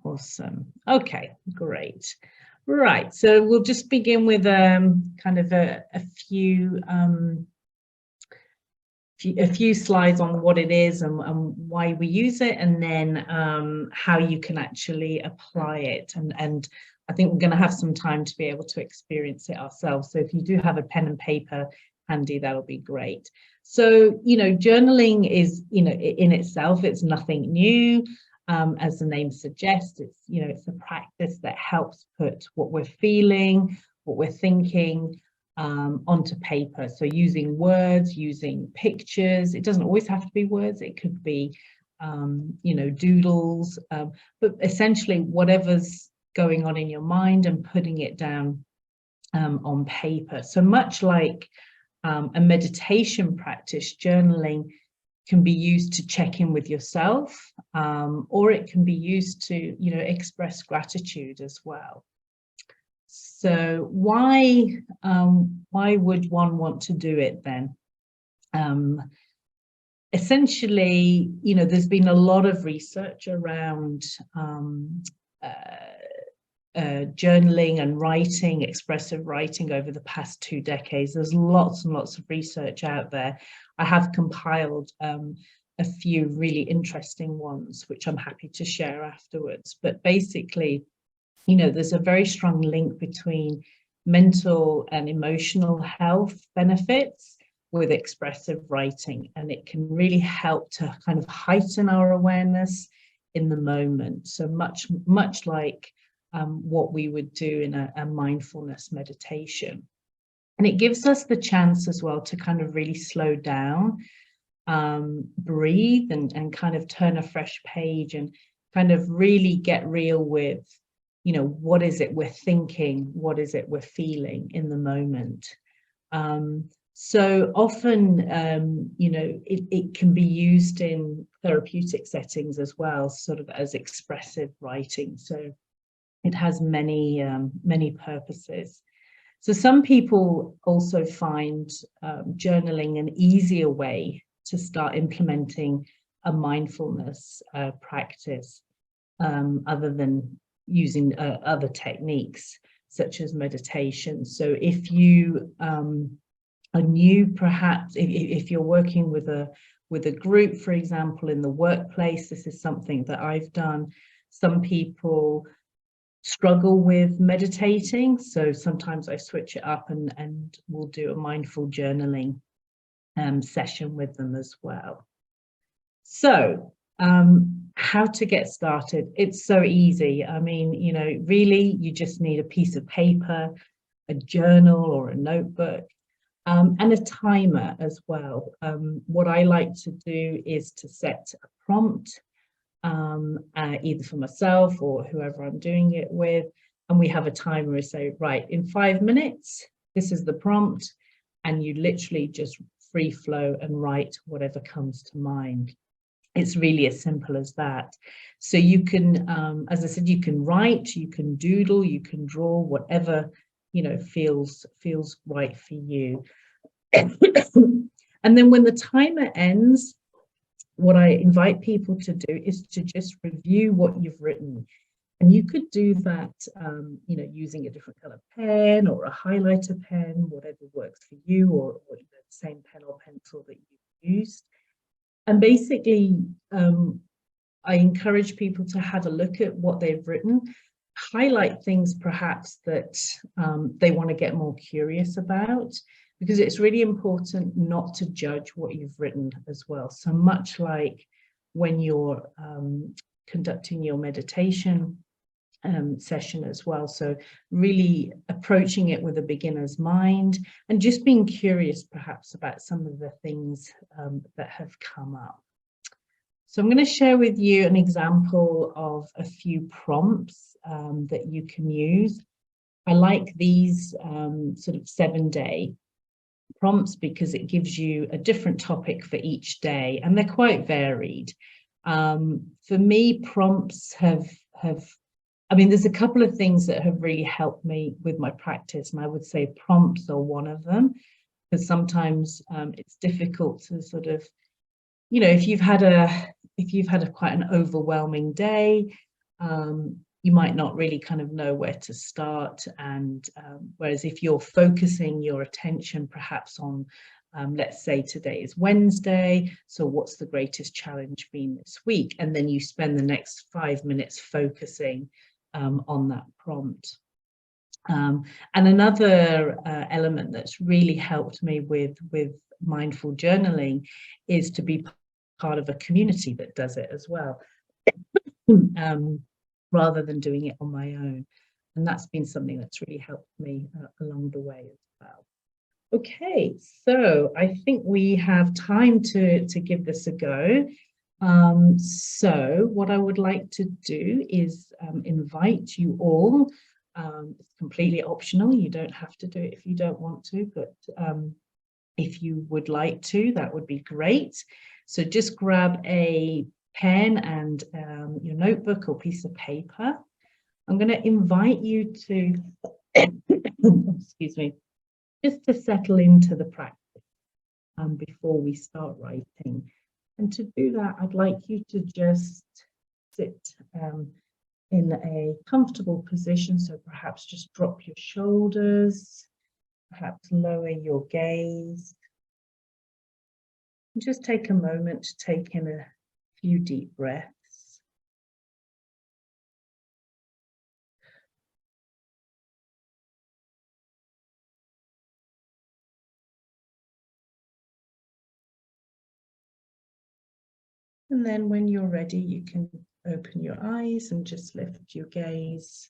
Awesome. Okay, great. Right, so we'll just begin with kind of a few slides on what it is and why we use it, and then how you can actually apply it. And I think we're going to have some time to be able to experience it ourselves. So if you do have a pen and paper handy, that'll be great. So, journaling is, in itself, it's nothing new. As the name suggests, it's a practice that helps put what we're feeling, what we're thinking, onto paper. So using words, using pictures. It doesn't always have to be words. It could be, doodles, but essentially whatever's going on in your mind and putting it down on paper. So much like a meditation practice, journaling can be used to check in with yourself, or it can be used to, express gratitude as well. So why would one want to do it then? Essentially, there's been a lot of research around journaling and writing, expressive writing over the past 2 decades. There's lots and lots of research out there. I have compiled a few really interesting ones, which I'm happy to share afterwards. But basically, there's a very strong link between mental and emotional health benefits with expressive writing, and it can really help to kind of heighten our awareness in the moment. So much like what we would do in a mindfulness meditation. And it gives us the chance as well to kind of really slow down, breathe, and kind of turn a fresh page and kind of really get real with, what is it we're thinking? What is it we're feeling in the moment? So often, it can be used in therapeutic settings as well, sort of as expressive writing. So it has many purposes. So some people also find journaling an easier way to start implementing a mindfulness practice, other than using other techniques such as meditation. So if you are new, perhaps if you're working with a group, for example, in the workplace, this is something that I've done. Some people struggle with meditating, so sometimes I switch it up and we'll do a mindful journaling session with them as well. So how to get started? It's so easy. I mean, really you just need a piece of paper, a journal or a notebook, and a timer as well. What I like to do is to set a prompt, either for myself or whoever I'm doing it with, and we have a timer and say, right, in 5 minutes, this is the prompt, and you literally just free flow and write whatever comes to mind. It's really as simple as that. So you can, as I said, you can write, you can doodle, you can draw, whatever feels right for you. And then when the timer ends, what I invite people to do is to just review what you've written. And you could do that, you know, using a different color pen or a highlighter pen, whatever works for you, or you know, the same pen or pencil that you used. And basically, I encourage people to have a look at what they've written, highlight things perhaps that they want to get more curious about, because it's really important not to judge what you've written as well. So much like when you're conducting your meditation session as well. So really approaching it with a beginner's mind and just being curious perhaps about some of the things that have come up. So I'm going to share with you an example of a few prompts that you can use. I like these sort of 7-day prompts because it gives you a different topic for each day, and they're quite varied. For me, prompts have I mean, there's a couple of things that have really helped me with my practice, and I would say prompts are one of them, because sometimes it's difficult to sort of, you know, if you've had quite an overwhelming day, you might not really kind of know where to start. And whereas if you're focusing your attention perhaps on, let's say today is Wednesday, so what's the greatest challenge been this week? And then you spend the next 5 minutes focusing on that prompt. And another element that's really helped me with mindful journaling is to be part of a community that does it as well, rather than doing it on my own. And that's been something that's really helped me along the way as well. Okay, so I think we have time to give this a go. So what I would like to do is invite you all. It's completely optional. You don't have to do it if you don't want to, but if you would like to, that would be great. So just grab a pen and your notebook or piece of paper. I'm going to invite you to, excuse me, just to settle into the practice before we start writing. And to do that, I'd like you to just sit in a comfortable position. So perhaps just drop your shoulders, perhaps lower your gaze. And just take a moment to take in a few deep breaths. And then when you're ready, you can open your eyes and just lift your gaze.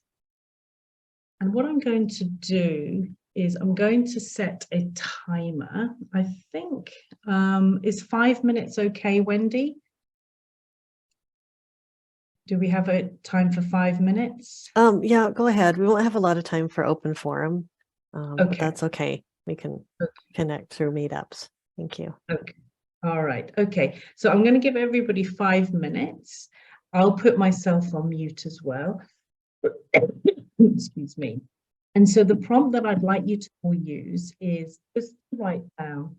And what I'm going to do is I'm going to set a timer. I think, is 5 minutes okay, Wendy? Do we have a time for 5 minutes? Yeah, go ahead. We won't have a lot of time for open forum, but Okay. that's okay. We can connect through meetups. Thank you. Okay. All right. Okay. So I'm going to give everybody 5 minutes. I'll put myself on mute as well. Excuse me. And so the prompt that I'd like you to all use is just to write down,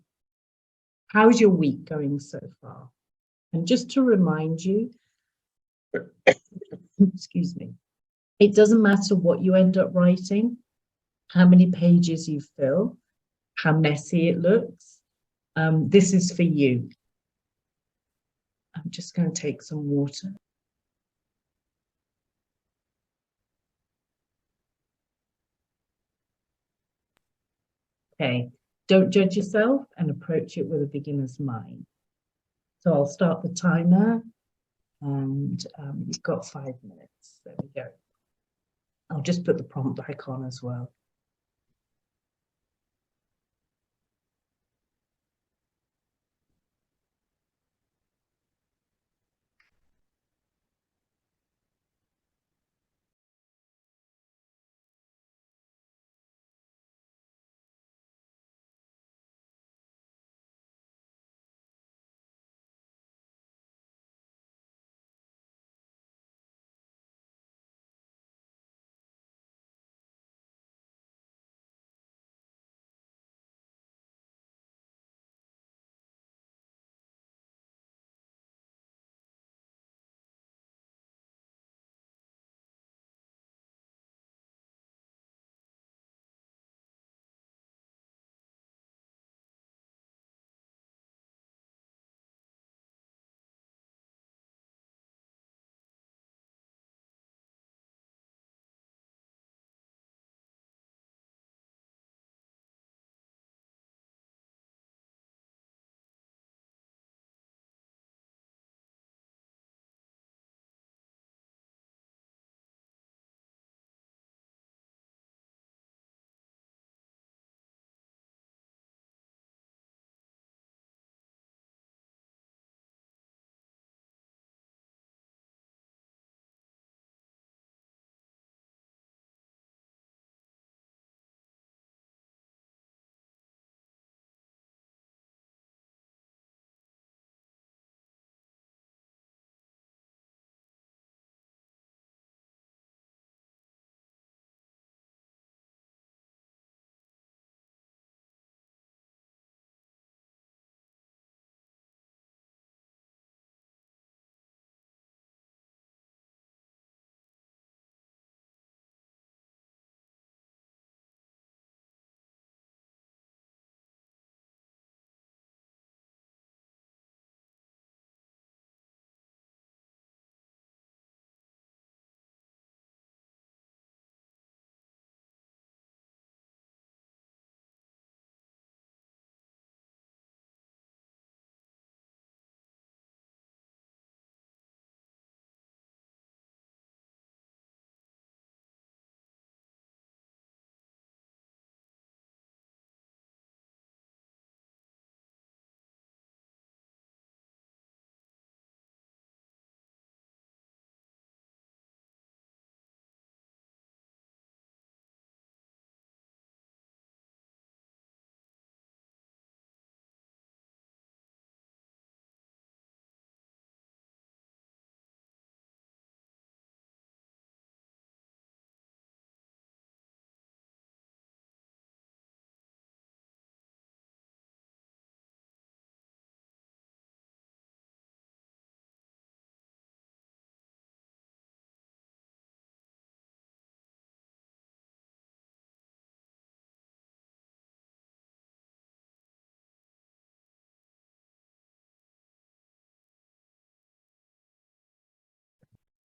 how's your week going so far? And just to remind you, excuse me, it doesn't matter what you end up writing, how many pages you fill, how messy it looks. This is for you. I'm just going to take some water. Okay, don't judge yourself and approach it with a beginner's mind. So I'll start the timer and you've got 5 minutes. There we go. I'll just put the prompt icon as well.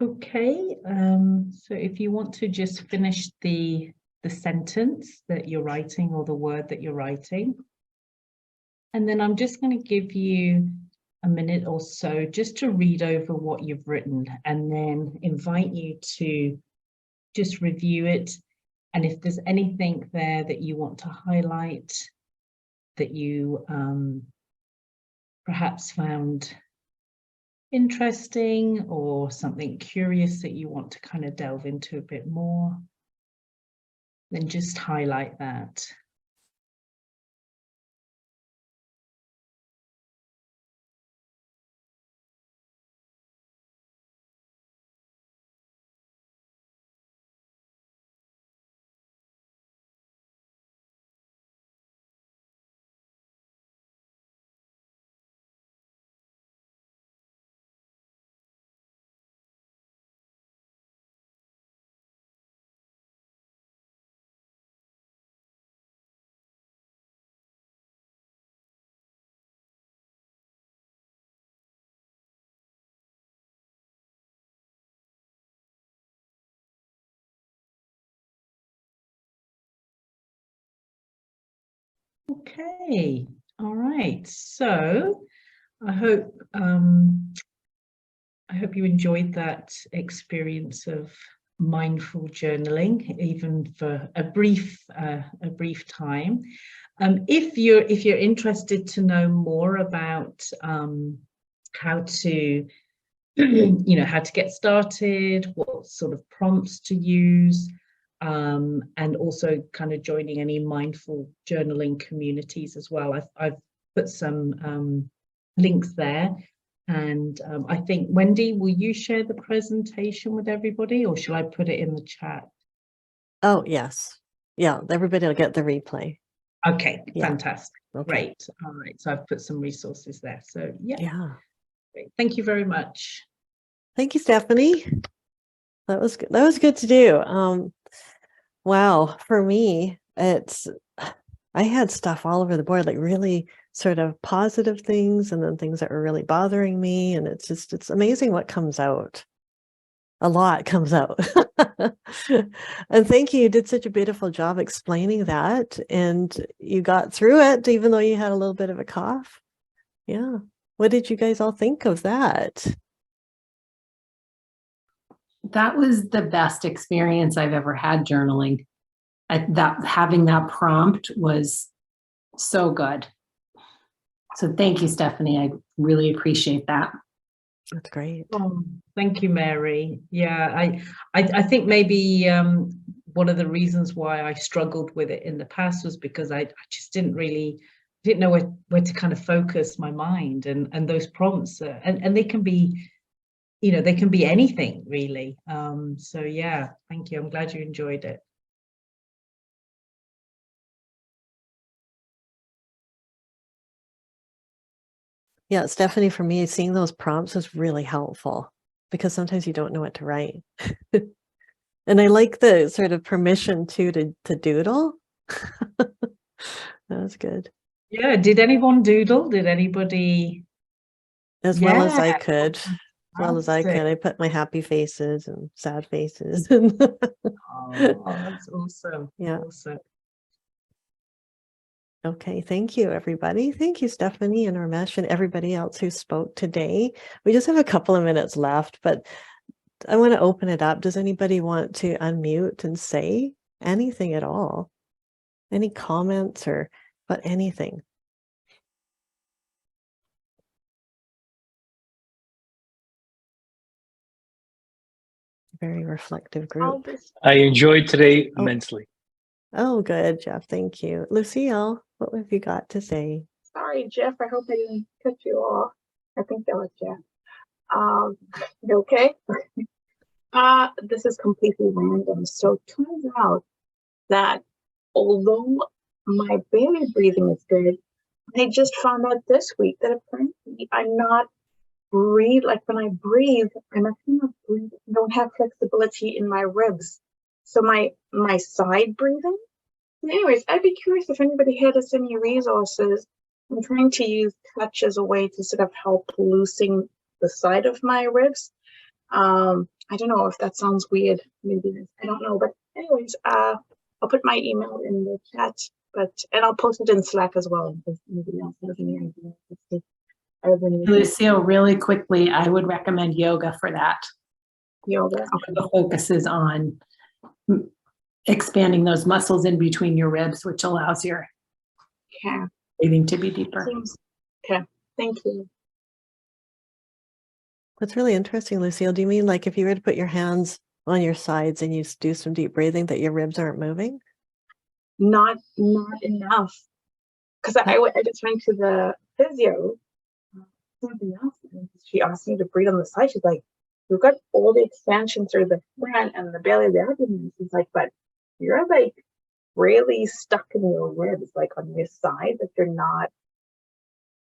Okay, so if you want to just finish the sentence that you're writing or the word that you're writing, and then I'm just going to give you a minute or so just to read over what you've written and then invite you to just review it. And if there's anything there that you want to highlight that you perhaps found interesting or something curious that you want to kind of delve into a bit more, then just highlight that. Okay, all right. So I hope you enjoyed that experience of mindful journaling, even for a brief time. If you're interested to know more about how to how to get started, what sort of prompts to use, and also kind of joining any mindful journaling communities as well, I've put some links there. And I think, Wendy, will you share the presentation with everybody, or shall I put it in the chat? Oh, yes. Yeah, everybody will get the replay. Okay, Yeah. fantastic. Okay. Great. All right, so I've put some resources there. So Yeah. Great. Thank you very much. Thank you, Stephanie. That was good. That was good to do. Wow, for me, I had stuff all over the board, like really sort of positive things and then things that were really bothering me. And it's amazing what comes out. A lot comes out. And thank you. You did such a beautiful job explaining that. And you got through it, even though you had a little bit of a cough. Yeah. What did you guys all think of that? That was the best experience I've ever had journaling. Having that prompt was so good. So thank you, Stephanie. I really appreciate that. That's great. Thank you, Mary. Yeah, I think maybe one of the reasons why I struggled with it in the past was because I just didn't know where to kind of focus my mind, and those prompts and they can be, they can be anything really. So yeah, thank you. I'm glad you enjoyed it. Yeah, Stephanie, for me, seeing those prompts was really helpful because sometimes you don't know what to write. And I like the sort of permission to doodle. That was good. Yeah, did anyone doodle? Did anybody? As well as I could. Fantastic. As well as I could. I put my happy faces and sad faces. Oh, that's awesome. Yeah. Awesome. Okay, thank you, everybody. Thank you, Stephanie and Ramesh and everybody else who spoke today. We just have a couple of minutes left, but I want to open it up. Does anybody want to unmute and say anything at all? Any comments or but anything? Very reflective group. I enjoyed today immensely. Oh, good, Jeff. Thank you. Lucille, what have you got to say? Sorry, Jeff. I hope I didn't cut you off. I think that was Jeff. You okay? This is completely random. So it turns out that although my belly breathing is good, I just found out this week that apparently I'm not breathe. Like when I breathe, I'm actually not breathe. I don't have flexibility in my ribs. So my side breathing. Anyways, I'd be curious if anybody had us any resources. I'm trying to use touch as a way to sort of help loosen the side of my ribs. I don't know if that sounds weird. Maybe I don't know. But anyways, I'll put my email in the chat, and I'll post it in Slack as well. If anybody else has any ideas. Lucille, really quickly, I would recommend yoga for that. Yoga. Okay. The focus is on expanding those muscles in between your ribs, which allows your breathing to be deeper. Okay. Thank you. That's really interesting, Lucille. Do you mean like if you were to put your hands on your sides and you do some deep breathing that your ribs aren't moving? Not enough. Because I just went to the physio, something else, and she asked me to breathe on the side. She's like, you've got all the expansion through the front and the belly of the abdomen. She's like, but you're like really stuck in your ribs, like on this side, but you're not.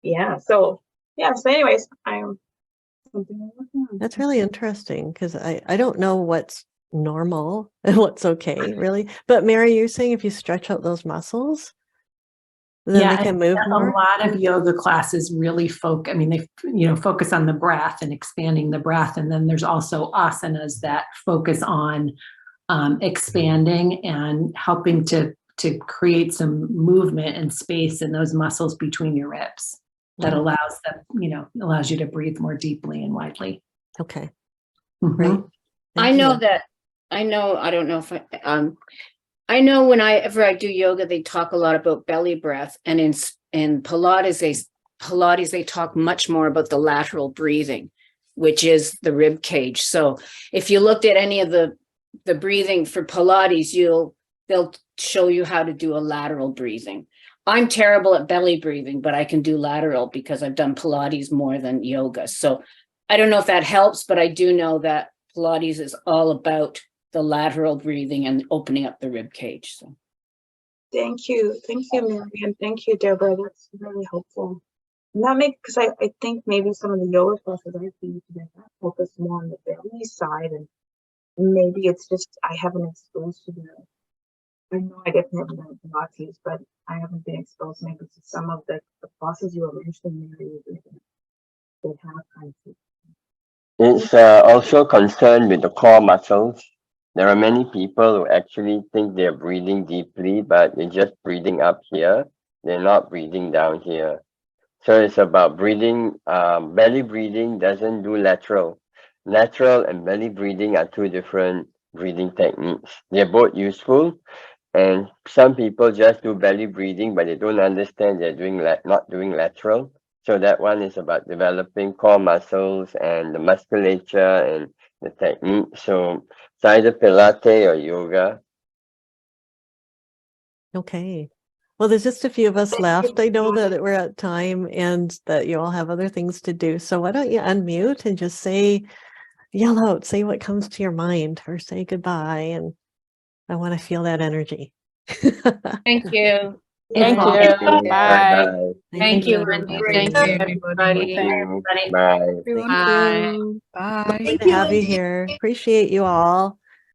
Yeah. So anyways, I'm something. That's really interesting because I don't know what's normal and what's okay, really. But Mary, you're saying if you stretch out those muscles, then they can move more? A lot of yoga classes really focus, I mean, they focus on the breath and expanding the breath. And then there's also asanas that focus on expanding and helping to create some movement and space in those muscles between your ribs that allows them, allows you to breathe more deeply and widely. Okay. Great. I know, I don't know if I know whenever I do yoga, they talk a lot about belly breath, and in Pilates, they talk much more about the lateral breathing, which is the rib cage. So if you looked at any of the breathing for Pilates, they'll show you how to do a lateral breathing. I'm terrible at belly breathing, but I can do lateral because I've done Pilates more than yoga. So I don't know if that helps, but I do know that Pilates is all about the lateral breathing and opening up the rib cage. So thank you, Mary, and thank you, Deborah. That's really helpful. And that makes, because I think maybe some of the yoga classes I've been to focus more on the belly side, and maybe it's just I haven't exposed to the. I know I definitely haven't done Pilates, but I haven't been exposed maybe to some of the classes you were mentioning, Mary. They have kind of. It's also concerned with the core muscles. There are many people who actually think they're breathing deeply, but they're just breathing up here. They're not breathing down here. So it's about breathing. Belly breathing doesn't do lateral. Lateral and belly breathing are two different breathing techniques. They're both useful. And some people just do belly breathing, but they don't understand they're not doing lateral. So that one is about developing core muscles and the musculature and the technique. So it's either Pilates or yoga. Okay. Well, there's just a few of us left. I know that we're at time and that you all have other things to do. So why don't you unmute and just yell out, say what comes to your mind, or say goodbye. And I want to feel that energy. thank you. Thank you. Bye. Thank you, Wendy. Thank you, everybody. Bye. Everyone. Bye. Bye. Good to have you here. Appreciate you all.